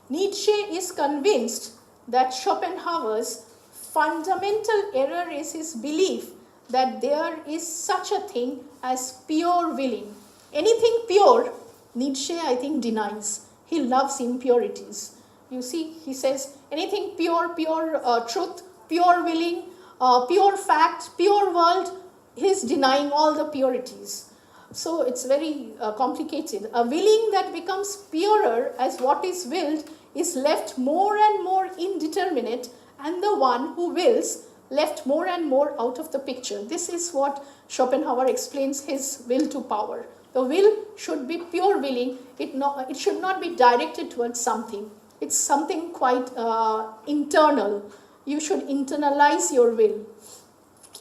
Nietzsche is convinced that Schopenhauer's fundamental error is his belief that there is such a thing as pure willing. Anything pure, Nietzsche, I think, denies. He loves impurities. You see, he says anything pure truth, pure willing, pure fact, pure world, he's denying all the purities. So it's very complicated. A willing that becomes purer as what is willed is left more and more indeterminate, and the one who wills left more and more out of the picture. This is what Schopenhauer explains his will to power. The will should be pure willing. It should not be directed towards something. It's something quite internal. You should internalize your will.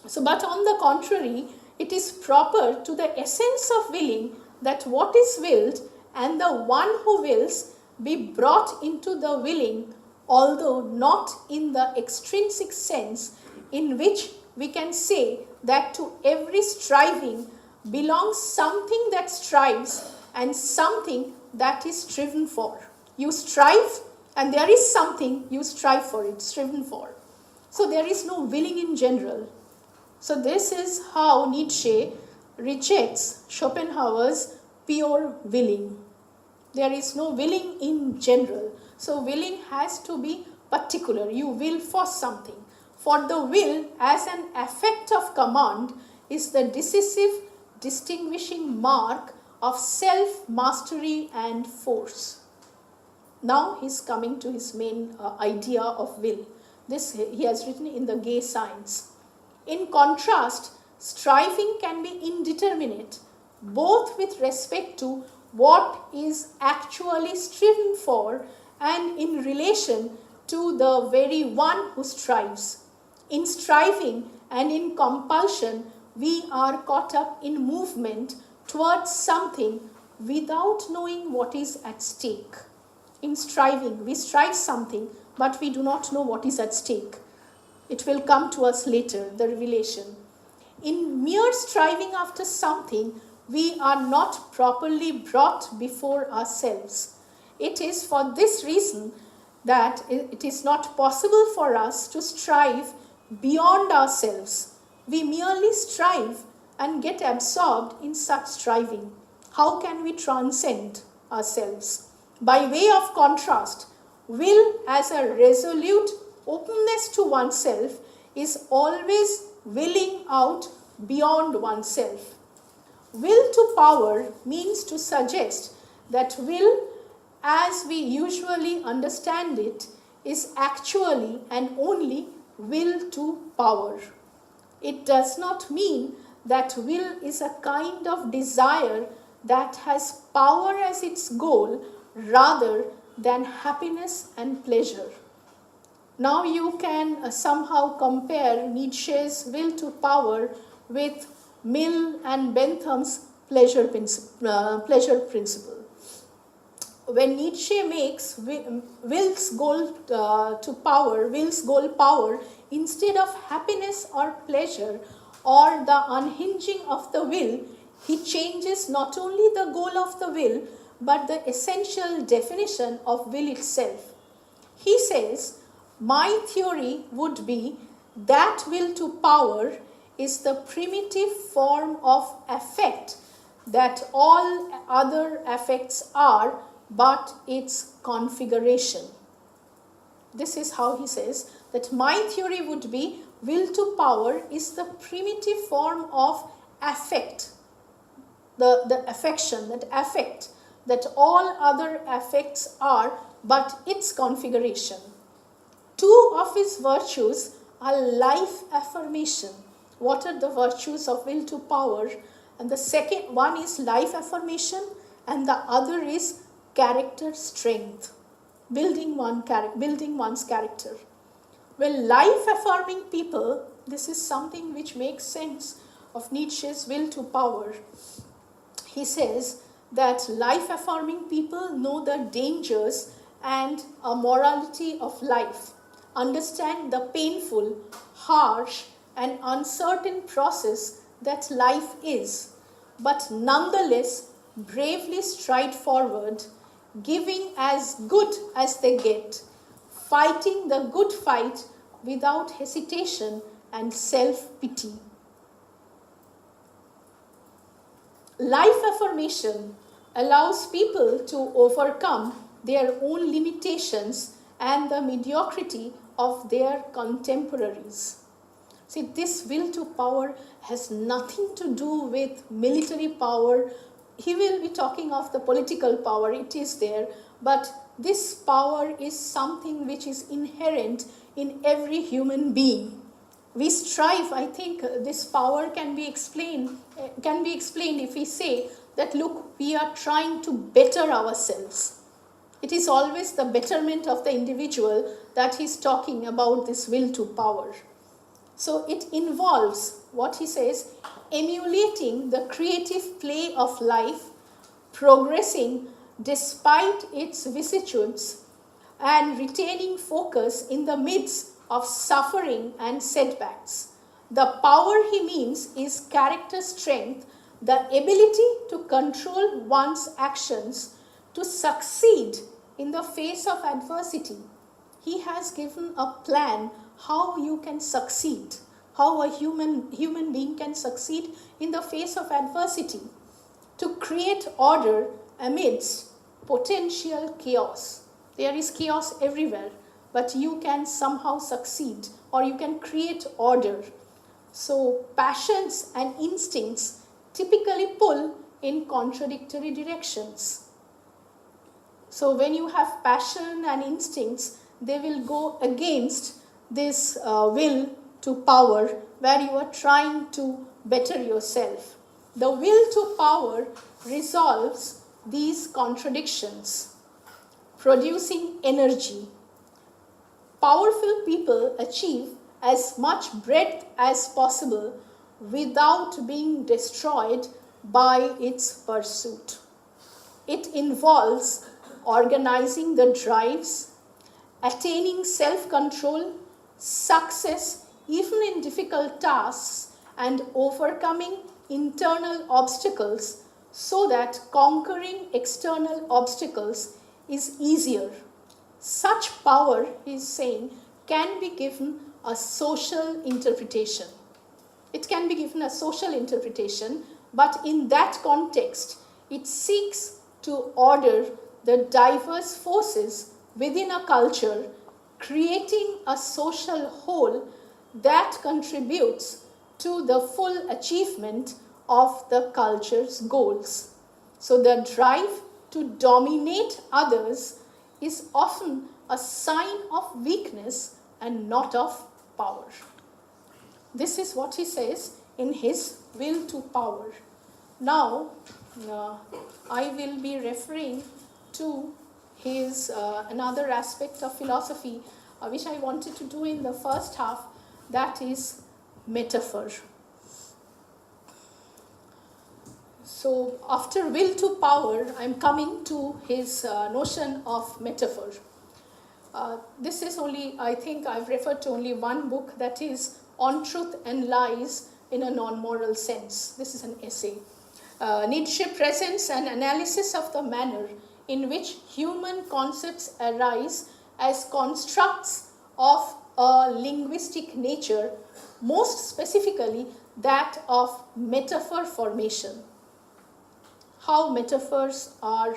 So, but on the contrary, it is proper to the essence of willing that what is willed and the one who wills be brought into the willing, although not in the extrinsic sense in which we can say that to every striving belongs something that strives and something that is striven for. You strive and there is something you strive for, it's striven for. So there is no willing in general. So this is how Nietzsche rejects Schopenhauer's pure willing. There is no willing in general. So willing has to be particular. You will for something. For the will as an effect of command is the decisive distinguishing mark of self-mastery and force. Now he's coming to his main idea of will. This he has written in the Gay Science. In contrast, striving can be indeterminate, both with respect to what is actually striven for and in relation to the very one who strives. In striving and in compulsion, we are caught up in movement towards something without knowing what is at stake. In striving, we strive something, but we do not know what is at stake. It will come to us later, the revelation. In mere striving after something, we are not properly brought before ourselves. It is for this reason that it is not possible for us to strive beyond ourselves. We merely strive and get absorbed in such striving. How can we transcend ourselves? By way of contrast, will as a resolute openness to oneself is always willing out beyond oneself. Will to power means to suggest that will, as we usually understand it, is actually and only will to power. It does not mean that will is a kind of desire that has power as its goal rather than happiness and pleasure. Now you can somehow compare Nietzsche's will to power with Mill and Bentham's pleasure principle. When Nietzsche makes will's goal power instead of happiness or pleasure or the unhinging of the will, he changes not only the goal of the will but the essential definition of will itself. He says, my theory would be that will to power is the primitive form of affect that all other affects are, but its configuration. This is how he says that my theory would be will to power is the primitive form of affect, the affection, that affect, that all other affects are, but its configuration. Two of his virtues are life affirmation. What are the virtues of will to power? And the second one is life affirmation, and the other is character strength, building one's character. Well, life affirming people, this is something which makes sense of Nietzsche's will to power. He says that life affirming people know the dangers and a morality of life, understand the painful, harsh, and uncertain process that life is, but nonetheless bravely stride forward, giving as good as they get, fighting the good fight without hesitation and self-pity. Life affirmation allows people to overcome their own limitations and the mediocrity of their contemporaries. See, this will to power has nothing to do with military power. He will be talking of the political power, it is there, but this power is something which is inherent in every human being. We strive, I think this power can be explained if we say that look, we are trying to better ourselves. It is always the betterment of the individual that he's talking about, this will to power. So it involves, what he says, emulating the creative play of life, progressing despite its vicissitudes, and retaining focus in the midst of suffering and setbacks. The power he means is character strength, the ability to control one's actions, to succeed in the face of adversity. He has given a plan how you can succeed, how a human being can succeed in the face of adversity, to create order amidst potential chaos. There is chaos everywhere, but you can somehow succeed or you can create order. So passions and instincts typically pull in contradictory directions. So when you have passion and instincts, they will go against this will to power where you are trying to better yourself. The will to power resolves these contradictions, producing energy. Powerful people achieve as much breadth as possible without being destroyed by its pursuit. It involves organizing the drives, attaining self-control, success even in difficult tasks, and overcoming internal obstacles so that conquering external obstacles is easier. Such power, he is saying, can be given a social interpretation. It can be given a social interpretation, but in that context, it seeks to order the diverse forces within a culture, creating a social whole that contributes to the full achievement of the culture's goals. So the drive to dominate others is often a sign of weakness and not of power. This is what he says in his will to power. Now, I will be referring to his another aspect of philosophy which I wanted to do in the first half, that is metaphor. So after will to power, I'm coming to his notion of metaphor. This is only, I think I've referred to only one book, that is On Truth and Lies in a Non-Moral Sense. This is an essay. Nietzsche presents an analysis of the manner in which human concepts arise as constructs of a linguistic nature, most specifically that of metaphor formation. How metaphors are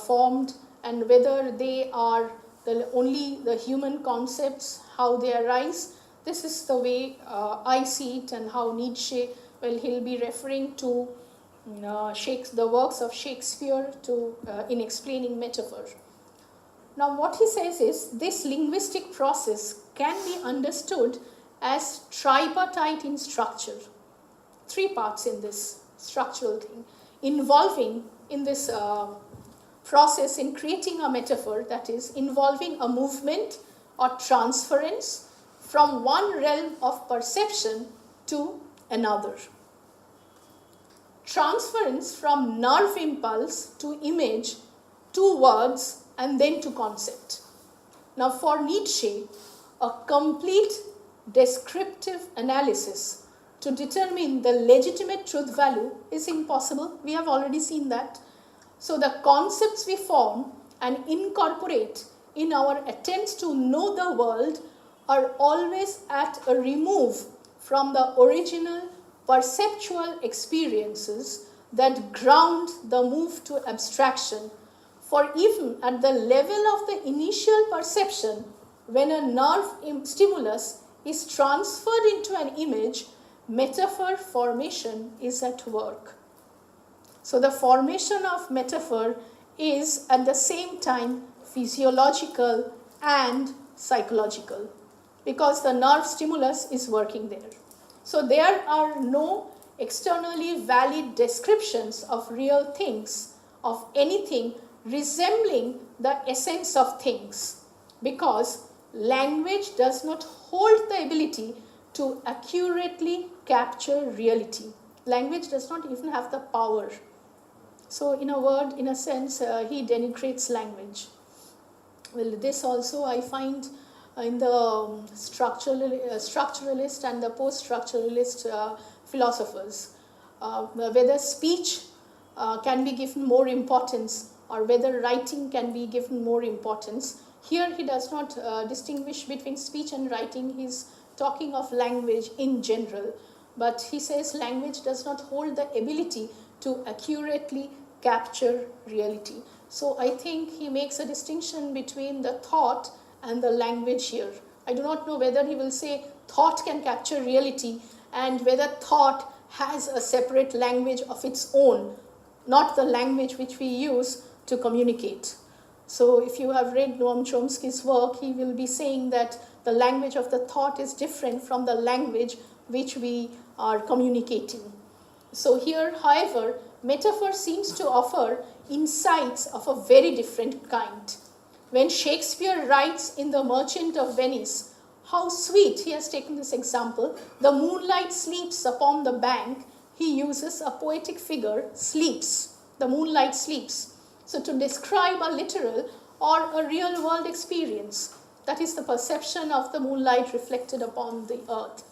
formed and whether they are only the human concepts, how they arise. This is the way I see it, and how Nietzsche, well, he'll be referring to the works of Shakespeare in explaining metaphor. Now what he says is, this linguistic process can be understood as tripartite in structure. Three parts in this structural thing, involving in this process in creating a metaphor, that is involving a movement or transference from one realm of perception to another. Transference from nerve impulse to image to words and then to concept. Now for Nietzsche, a complete descriptive analysis to determine the legitimate truth value is impossible. We have already seen that. So the concepts we form and incorporate in our attempts to know the world are always at a remove from the original perceptual experiences that ground the move to abstraction. For even at the level of the initial perception, when a nerve stimulus is transferred into an image, metaphor formation is at work. So the formation of metaphor is at the same time physiological and psychological, because the nerve stimulus is working there. So there are no externally valid descriptions of real things, of anything resembling the essence of things, because language does not hold the ability to accurately capture reality. Language does not even have the power. So in a word, in a sense, he denigrates language. Well, this also I find in the structuralist and the post-structuralist philosophers, whether speech can be given more importance or whether writing can be given more importance. Here he does not distinguish between speech and writing. He's talking of language in general, but he says language does not hold the ability to accurately capture reality. So I think he makes a distinction between the thought and the language here. I do not know whether he will say thought can capture reality and whether thought has a separate language of its own, not the language which we use to communicate. So if you have read Noam Chomsky's work, he will be saying that the language of the thought is different from the language which we are communicating. So here, however, metaphor seems to offer insights of a very different kind. When Shakespeare writes in The Merchant of Venice, how sweet, he has taken this example, the moonlight sleeps upon the bank, he uses a poetic figure, sleeps, the moonlight sleeps. So to describe a literal or a real world experience, that is the perception of the moonlight reflected upon the earth.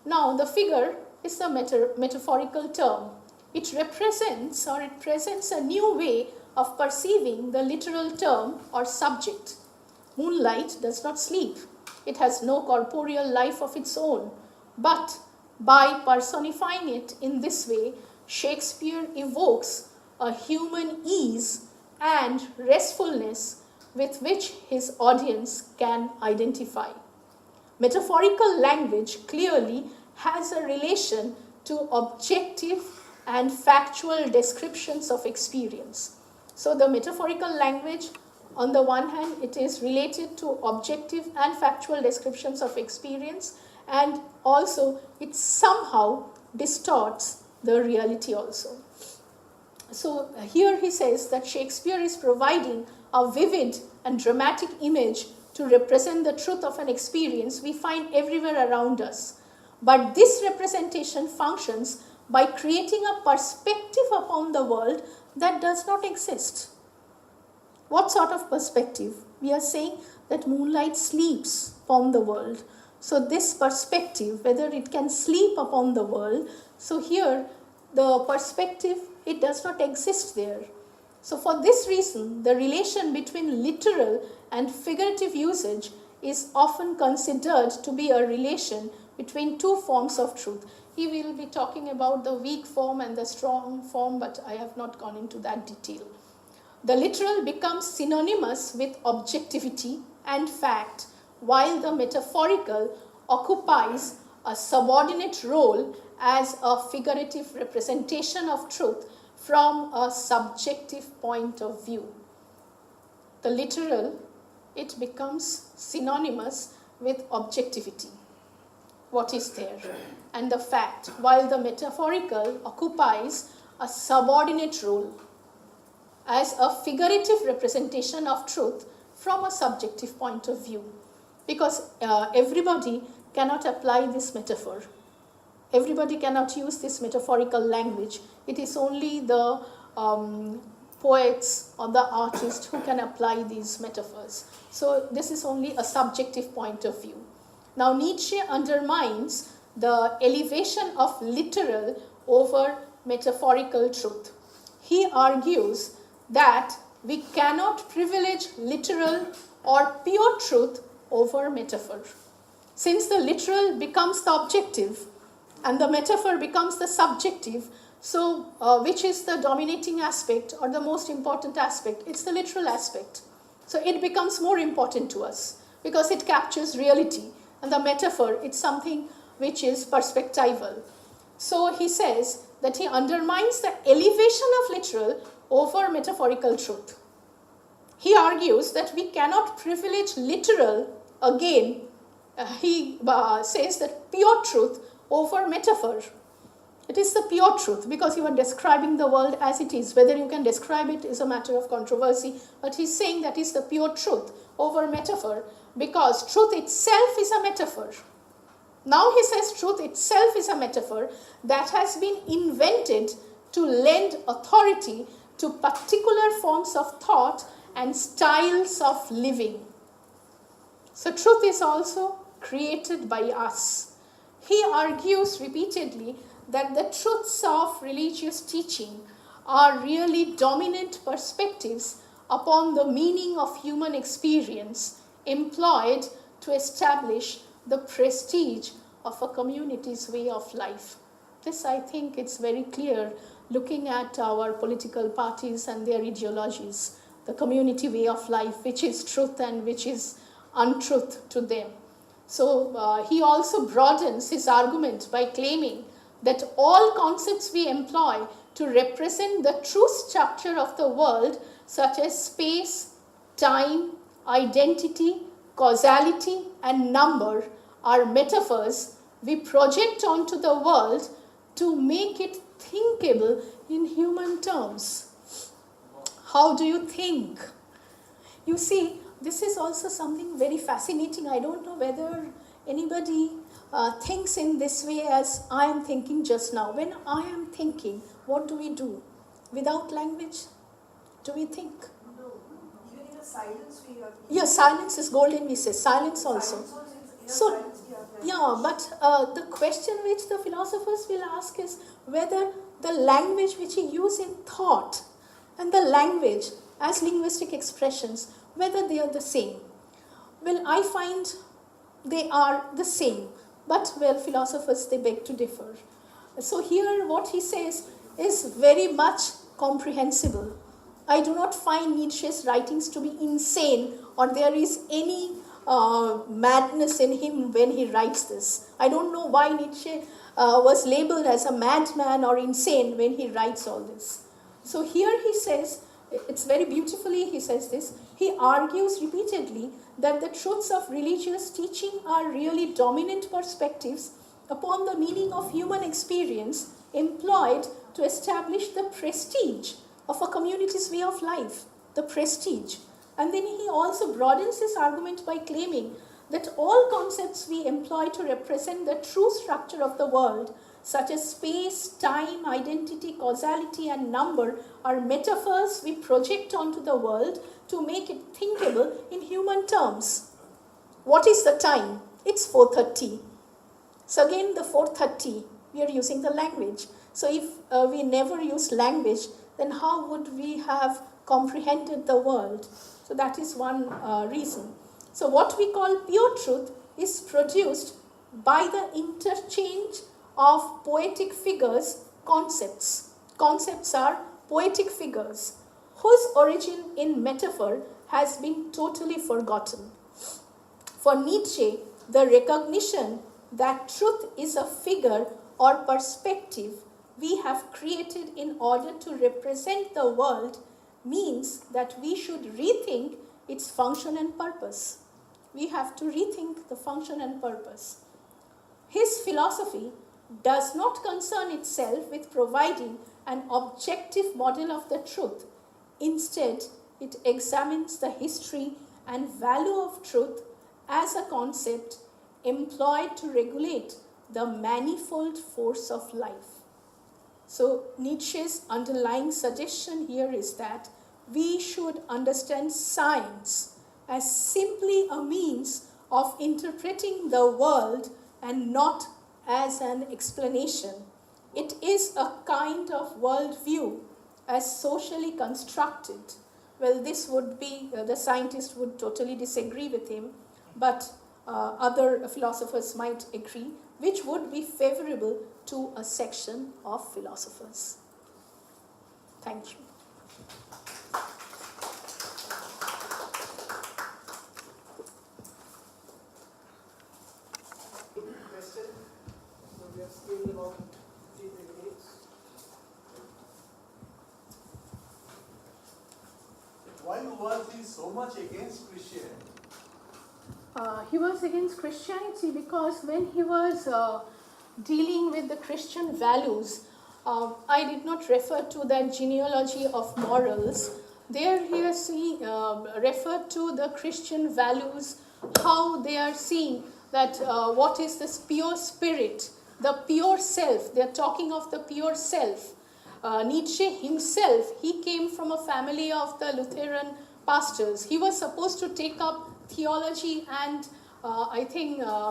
Now the figure is a metaphorical term. It represents or it presents a new way of perceiving the literal term or subject. Moonlight does not sleep. It has no corporeal life of its own. But by personifying it in this way, Shakespeare evokes a human ease and restfulness with which his audience can identify. Metaphorical language clearly has a relation to objective and factual descriptions of experience. So the metaphorical language, on the one hand, it is related to objective and factual descriptions of experience, and also it somehow distorts the reality also. So here he says that Shakespeare is providing a vivid and dramatic image to to represent the truth of an experience we find everywhere around us. But this representation functions by creating a perspective upon the world that does not exist. What sort of perspective? We are saying that moonlight sleeps upon the world. So this perspective, whether it can sleep upon the world, so here the perspective, it does not exist there. So for this reason, the relation between literal and figurative usage is often considered to be a relation between two forms of truth. He will be talking about the weak form and the strong form, but I have not gone into that detail. The literal becomes synonymous with objectivity and fact, while the metaphorical occupies a subordinate role as a figurative representation of truth from a subjective point of view. The literal, it becomes synonymous with objectivity, what is there, and the fact, while the metaphorical occupies a subordinate role as a figurative representation of truth from a subjective point of view. Because everybody cannot apply this metaphor. Everybody cannot use this metaphorical language. It is only the poets or the artists who can apply these metaphors. So this is only a subjective point of view. Now Nietzsche undermines the elevation of literal over metaphorical truth. He argues that we cannot privilege literal or pure truth over metaphor. Since the literal becomes the objective and the metaphor becomes the subjective, so which is the dominating aspect or the most important aspect? It's the literal aspect. So it becomes more important to us because it captures reality, and the metaphor, it's something which is perspectival. So he says that he undermines the elevation of literal over metaphorical truth. He argues that we cannot privilege literal, again, he says that pure truth over metaphor. It is the pure truth because you are describing the world as it is. Whether you can describe it is a matter of controversy, but he's saying that is the pure truth over metaphor because truth itself is a metaphor. Now he says truth itself is a metaphor that has been invented to lend authority to particular forms of thought and styles of living. So truth is also created by us. He argues repeatedly that the truths of religious teaching are really dominant perspectives upon the meaning of human experience employed to establish the prestige of a community's way of life. This, I think, it's very clear looking at our political parties and their ideologies, the community way of life, which is truth and which is untruth to them. So he also broadens his argument by claiming that all concepts we employ to represent the true structure of the world, such as space, time, identity, causality, and number, are metaphors we project onto the world to make it thinkable in human terms. How do you think? You see, this is also something very fascinating. I don't know whether anybody thinks in this way as I am thinking just now. When I am thinking, what do we do? Without language, do we think? No, even in a silence we are. Yeah, silence is golden, we say. Silence also. So, yeah, but the question which the philosophers will ask is whether the language which he uses in thought and the language as linguistic expressions, whether they are the same. Well, I find they are the same, but well, philosophers, they beg to differ. So here what he says is very much comprehensible. I do not find Nietzsche's writings to be insane or there is any madness in him when he writes this. I don't know why Nietzsche was labeled as a madman or insane when he writes all this. So here he says, it's very beautifully he says this, he argues repeatedly that the truths of religious teaching are really dominant perspectives upon the meaning of human experience employed to establish the prestige of a community's way of life, the prestige. And then he also broadens his argument by claiming that all concepts we employ to represent the true structure of the world, such as space, time, identity, causality, and number, are metaphors we project onto the world to make it thinkable in human terms. What is the time? It's 4:30. So again, the 4:30, we are using the language. So if we never use language, then how would we have comprehended the world? So that is one reason. So what we call pure truth is produced by the interchange of poetic figures, concepts. Concepts are poetic figures whose origin in metaphor has been totally forgotten. For Nietzsche, the recognition that truth is a figure or perspective we have created in order to represent the world means that we should rethink its function and purpose. We have to rethink the function and purpose. His philosophy does not concern itself with providing an objective model of the truth. Instead, it examines the history and value of truth as a concept employed to regulate the manifold force of life. So Nietzsche's underlying suggestion here is that we should understand science as simply a means of interpreting the world and not as an explanation. It is a kind of worldview as socially constructed. Well, this would be, the scientist would totally disagree with him, but other philosophers might agree, which would be favorable to a section of philosophers. Thank you. Question? So we have still about 3 minutes. Why was he so much against Christianity? He was against Christianity because when he was dealing with the Christian values, I did not refer to that genealogy of morals. There he has referred to the Christian values, how they are seeing that what is this pure spirit, the pure self. They are talking of the pure self. Nietzsche himself, he came from a family of the Lutheran pastors. He was supposed to take up theology and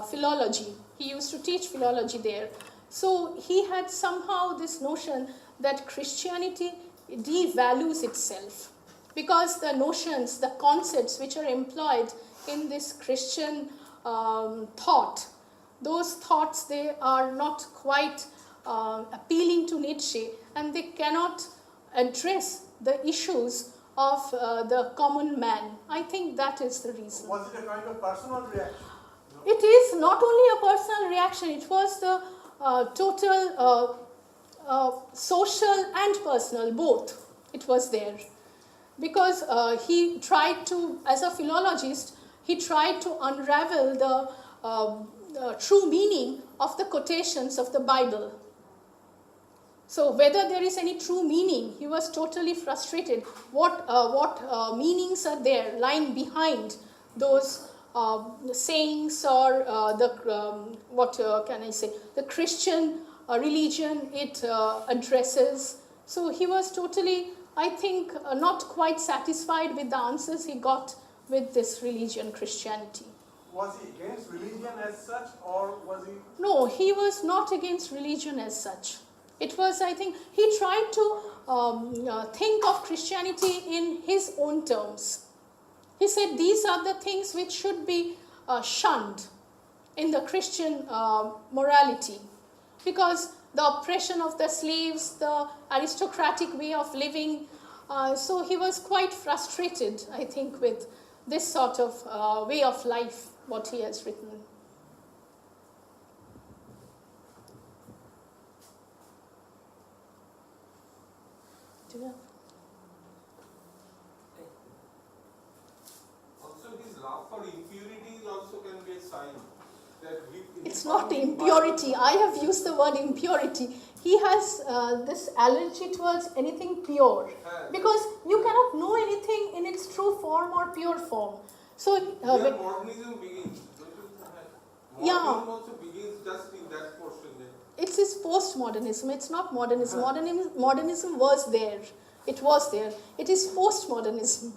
philology. He used to teach philology there. So he had somehow this notion that Christianity devalues itself because the notions, the concepts which are employed in this Christian thought, those thoughts, they are not quite appealing to Nietzsche, and they cannot address the issues of the common man. I think that is the reason. Was it a kind of personal reaction? No? It is not only a personal reaction, it was the total social and personal, both. It was there. Because he tried to, as a philologist, he tried to unravel the true meaning of the quotations of the Bible. So whether there is any true meaning, he was totally frustrated. What meanings are there lying behind those sayings or the Christian religion it addresses. So he was totally, I think, not quite satisfied with the answers he got with this religion, Christianity. Was he against religion as such, or was he? No, he was not against religion as such. It was, I think, he tried to think of Christianity in his own terms. He said these are the things which should be shunned in the Christian morality, because the oppression of the slaves, the aristocratic way of living, so he was quite frustrated, I think, with this sort of way of life, what he has written. Also, his love for impurity also can be a sign that it's not impurity. I have used the word impurity. he has this allergy towards anything pure, because you cannot know anything in its true form or pure form. So Here modernism begins. Yeah. Modernism also begins just in that portion there. it's his postmodernism, it's not modernism. Modernism was there. It was there. It is postmodernism.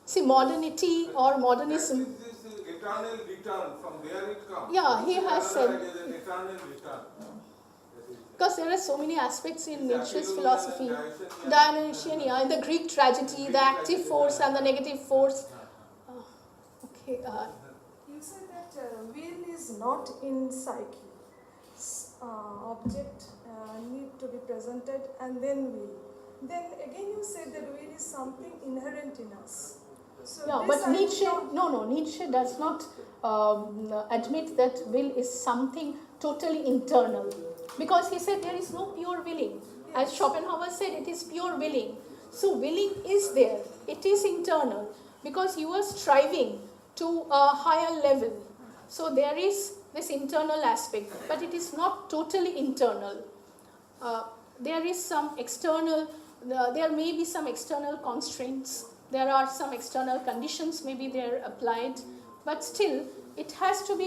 See, modernity or modernism. That is this eternal return, from there it comes. Yeah, he This is has another said. idea, the eternal return. Because there are so many aspects in It's Nietzsche's actually philosophy. Dionysian. Dionysian, yeah, in the Greek tragedy, the active force and the negative force. Okay, You said that will is not in psyche. Object need to be presented and then will. Then again you said that will is something inherent in us. So yeah, this but I Nietzsche, would not- Nietzsche does not admit that will is something totally internal. Because he said there is no pure willing. As Schopenhauer said, it is pure willing. So willing is there. It is internal. Because you are striving to a higher level. So there is this internal aspect. But it is not totally internal. There is some external, there may be some external constraints. There are some external conditions, maybe they are applied. But still, it has to be,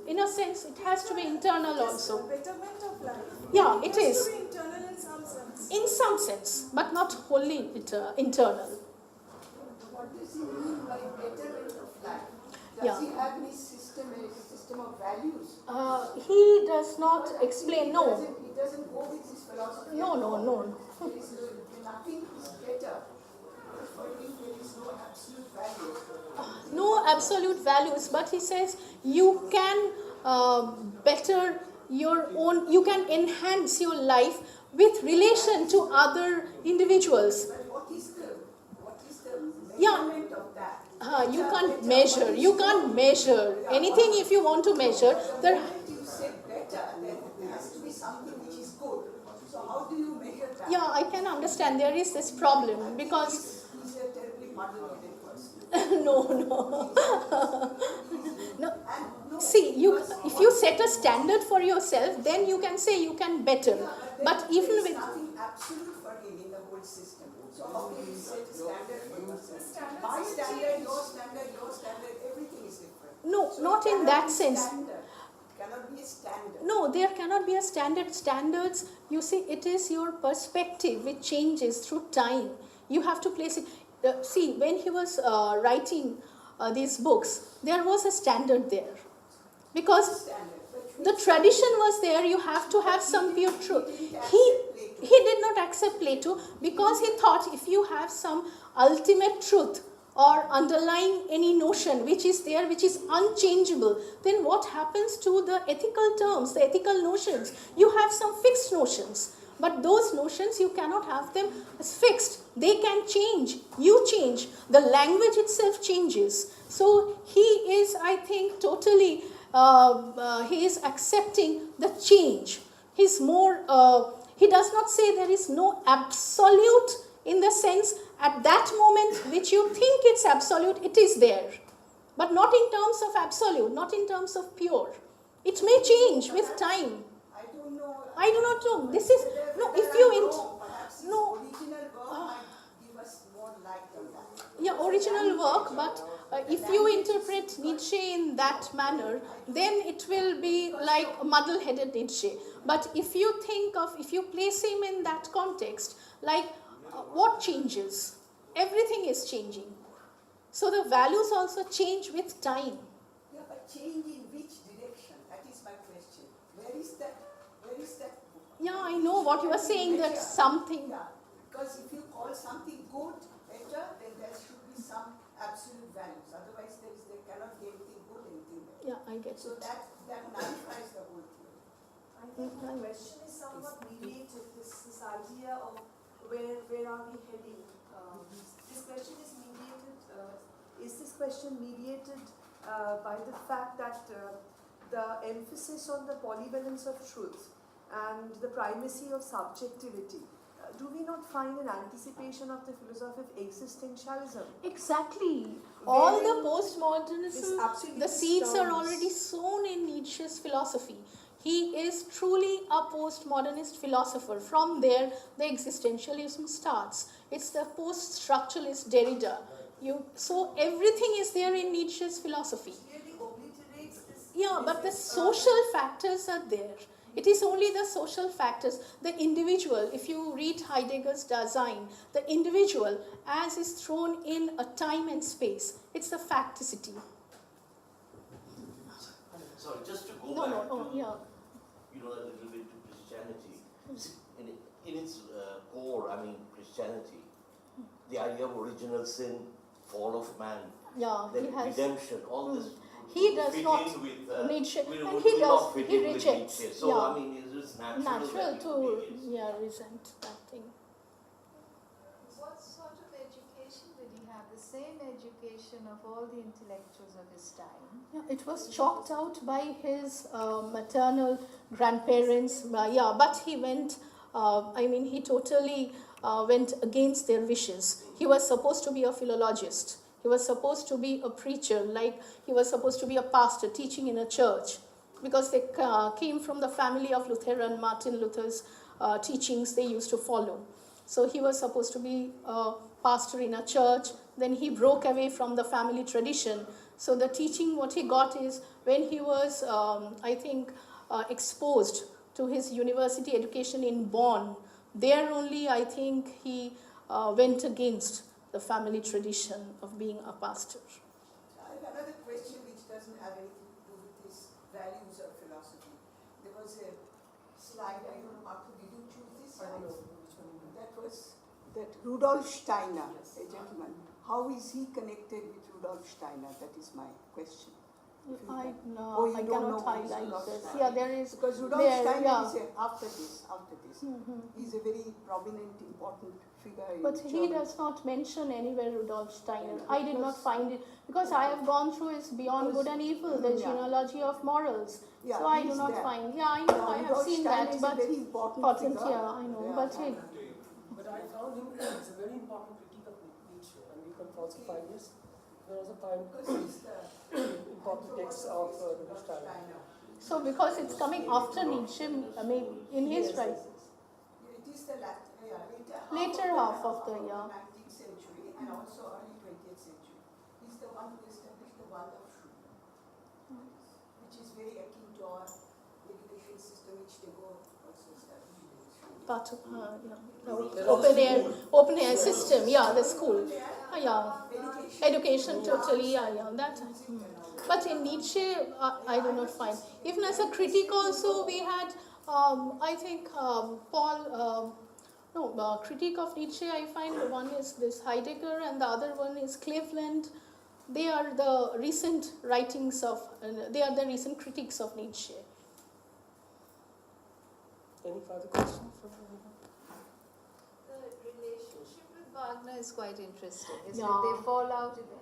in a sense, it has to be internal also. Betterment of life. Yeah, it has is. to be internal in some sense. In some sense, but not wholly internal. What does he mean by betterment of life? Does Yeah. he have any system of values? He does not explain, no. He doesn't go with his philosophy. No, at no, all. no. There is nothing is better. For him, there is no absolute value. No absolute values, but he says you can better your own, you can enhance your life with relation to other individuals. But what is the Yeah. measurement of that? You can't measure, you can't measure anything. If you want to measure, The moment you say better, then there has to be something which is good. So how do you measure that? yeah, I can understand there is this problem because He's a terribly muddle-headed person. no. And no, See, if you set a standard for yourself, then you can say you can better. But even there is with nothing absolute for him in the whole system. So how can you set a standard for yourself? My standard, your standard, everything is different. no, So not it in cannot that be sense. standard. It cannot be a standard. No, there cannot be a standard. Standards, you see, it is your perspective which changes through time. You have to place it. See, when he was writing these books, there was a standard there. Because Standard. But the tradition was there, you have to have some pure truth. He did not accept Plato because he thought if you have some ultimate truth or underlying any notion which is there, which is unchangeable, then what happens to the ethical terms, the ethical notions? You have some fixed notions. But those notions, you cannot have them as fixed. They can change. You change. The language itself changes. So he is, I think, totally, he is accepting the change. He's more, he does not say there is no absolute in the sense at that moment which you think it's absolute, it is there. But not in terms of absolute, not in terms of pure. It may change with time. I don't know. I do not know. This is, no, if you, Perhaps his no. original work might give us more light on that. Yeah, original work, but if you interpret Nietzsche in that manner, then it will be like a muddle-headed Nietzsche. But if you think of, if you place him in that context, like what changes? Everything is changing. So the values also change with time. Yeah, but change in which direction? That is my question. Where is that? Yeah, I know what you are saying, that something. Yeah, because if you call something good, better, then there should be some absolute values. Otherwise, there cannot be anything good, anything better. Yeah, I get So it. that nullifies the whole theory. I think the question is somewhat mediated, this idea of where are we heading? This question is mediated, is this question mediated by the fact that the emphasis on the polyvalence of truth and the primacy of subjectivity, do we not find an anticipation of the philosophy of existentialism? Exactly. All the This postmodernism, absolute the seeds are terms. already sown in Nietzsche's philosophy. He is truly a postmodernist philosopher. From there, the existentialism starts. It's the post-structuralist Derrida. So everything is there in Nietzsche's philosophy. Really obliterates this. Yeah, but the social factors are there. It is only the social factors, the individual. If you read Heidegger's Dasein, the individual as is thrown in a time and space. It's the facticity. Sorry, just to go No, back no, to, yeah. a little bit to Christianity. In its core, Christianity, the idea of original sin, fall of man, Yeah, then he has. redemption, all this He does fit not. in with Nietzsche, will and will he not does. fit He in with rejects. Nietzsche. So Yeah, it is natural natural that to it is. resent that thing. What sort of education did he have? The same education of all the intellectuals of his time. Yeah, it was chalked out by his maternal grandparents. But he went. He totally went against their wishes. He was supposed to be a philologist. He was supposed to be a preacher, like he was supposed to be a pastor teaching in a church, because they came from the family of Lutheran, Martin Luther's teachings they used to follow. So he was supposed to be a pastor in a church. Then he broke away from the family tradition. So the teaching, what he got is when he was, exposed to his university education in Bonn, there only I think he went against the family tradition of being a pastor. I have another question which doesn't have anything to do with these values of philosophy. There was a slide, I don't know, Marcuse, did you choose this I slide? don't know which one you mean. That was that Rudolf Steiner, a gentleman. How is he connected with Rudolf Steiner? That is my question. If you I can- no, Oh, you I don't cannot know who is highlight Rudolf this. Steiner. Yeah, there is. Because Rudolf there, Steiner yeah. is after this. He's a very prominent, important figure in But he Germany. does not mention anywhere Rudolf Steiner. I did not find it, because I have gone through his Beyond Good and Evil, the Yeah. genealogy of morals. Yeah, so I do he's not there. find. Yeah, I know, Now, I have Rudolf seen Steiner that, is but a very important important, figure. yeah, I know. Yeah. But it, But I found him as a very important critique of Nietzsche, and you can falsify this. There was a time Because he's the important texts of Rudolf Steiner. Steiner. so because it's coming after Nietzsche, maybe in his Yes, right. yes, yes. It is the Later half of the, yeah. 19th century and also early 20th century. He's the one who established the Waldorfschule, which is very akin to our education system, which they go also established. Part of, yeah. There's No, also open air system, yeah, the school. Yeah. Education. Education totally, yeah, that. But in Nietzsche, I do not find. Even as a critic also, we had, critique of Nietzsche, I find one is this Heidegger and the other one is Cleveland. They are the recent writings of, they are the recent critiques of Nietzsche. Any further questions from anyone? The relationship with Wagner is quite interesting, isn't Yeah. it? They fall out eventually.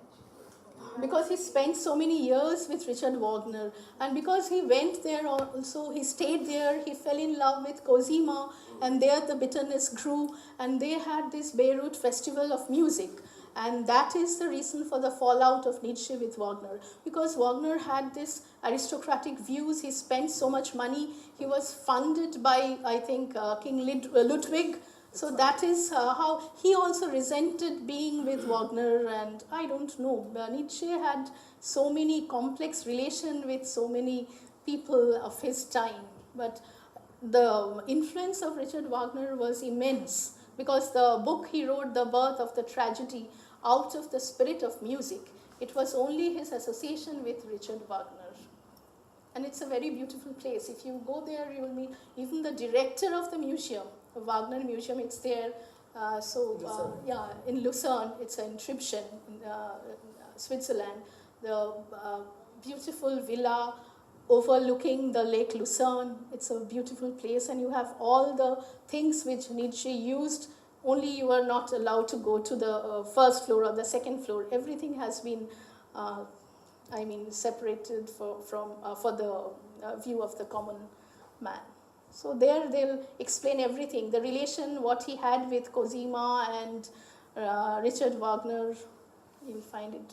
Because he spent so many years with Richard Wagner, and because he went there also, he stayed there, he fell in love with Cosima, and there the bitterness grew, and they had this Bayreuth Festival of Music, and that is the reason for the fallout of Nietzsche with Wagner, because Wagner had this aristocratic views, he spent so much money, he was funded by, I think, King Ludwig. So that is how he also resented being with Wagner, and I don't know. Nietzsche had so many complex relations with so many people of his time, but the influence of Richard Wagner was immense, because the book he wrote, The Birth of the Tragedy, out of the spirit of music, it was only his association with Richard Wagner. And it's a very beautiful place. If you go there, you will meet even the director of the museum, the Wagner Museum, it's there. In Lucerne, it's in Tribschen, in Switzerland. The beautiful villa overlooking the Lake Lucerne. It's a beautiful place, and you have all the things which Nietzsche used. Only you are not allowed to go to the first floor or the second floor. Everything has been separated for the view of the common man. So there they'll explain everything, the relation, what he had with Cosima and Richard Wagner. You'll find it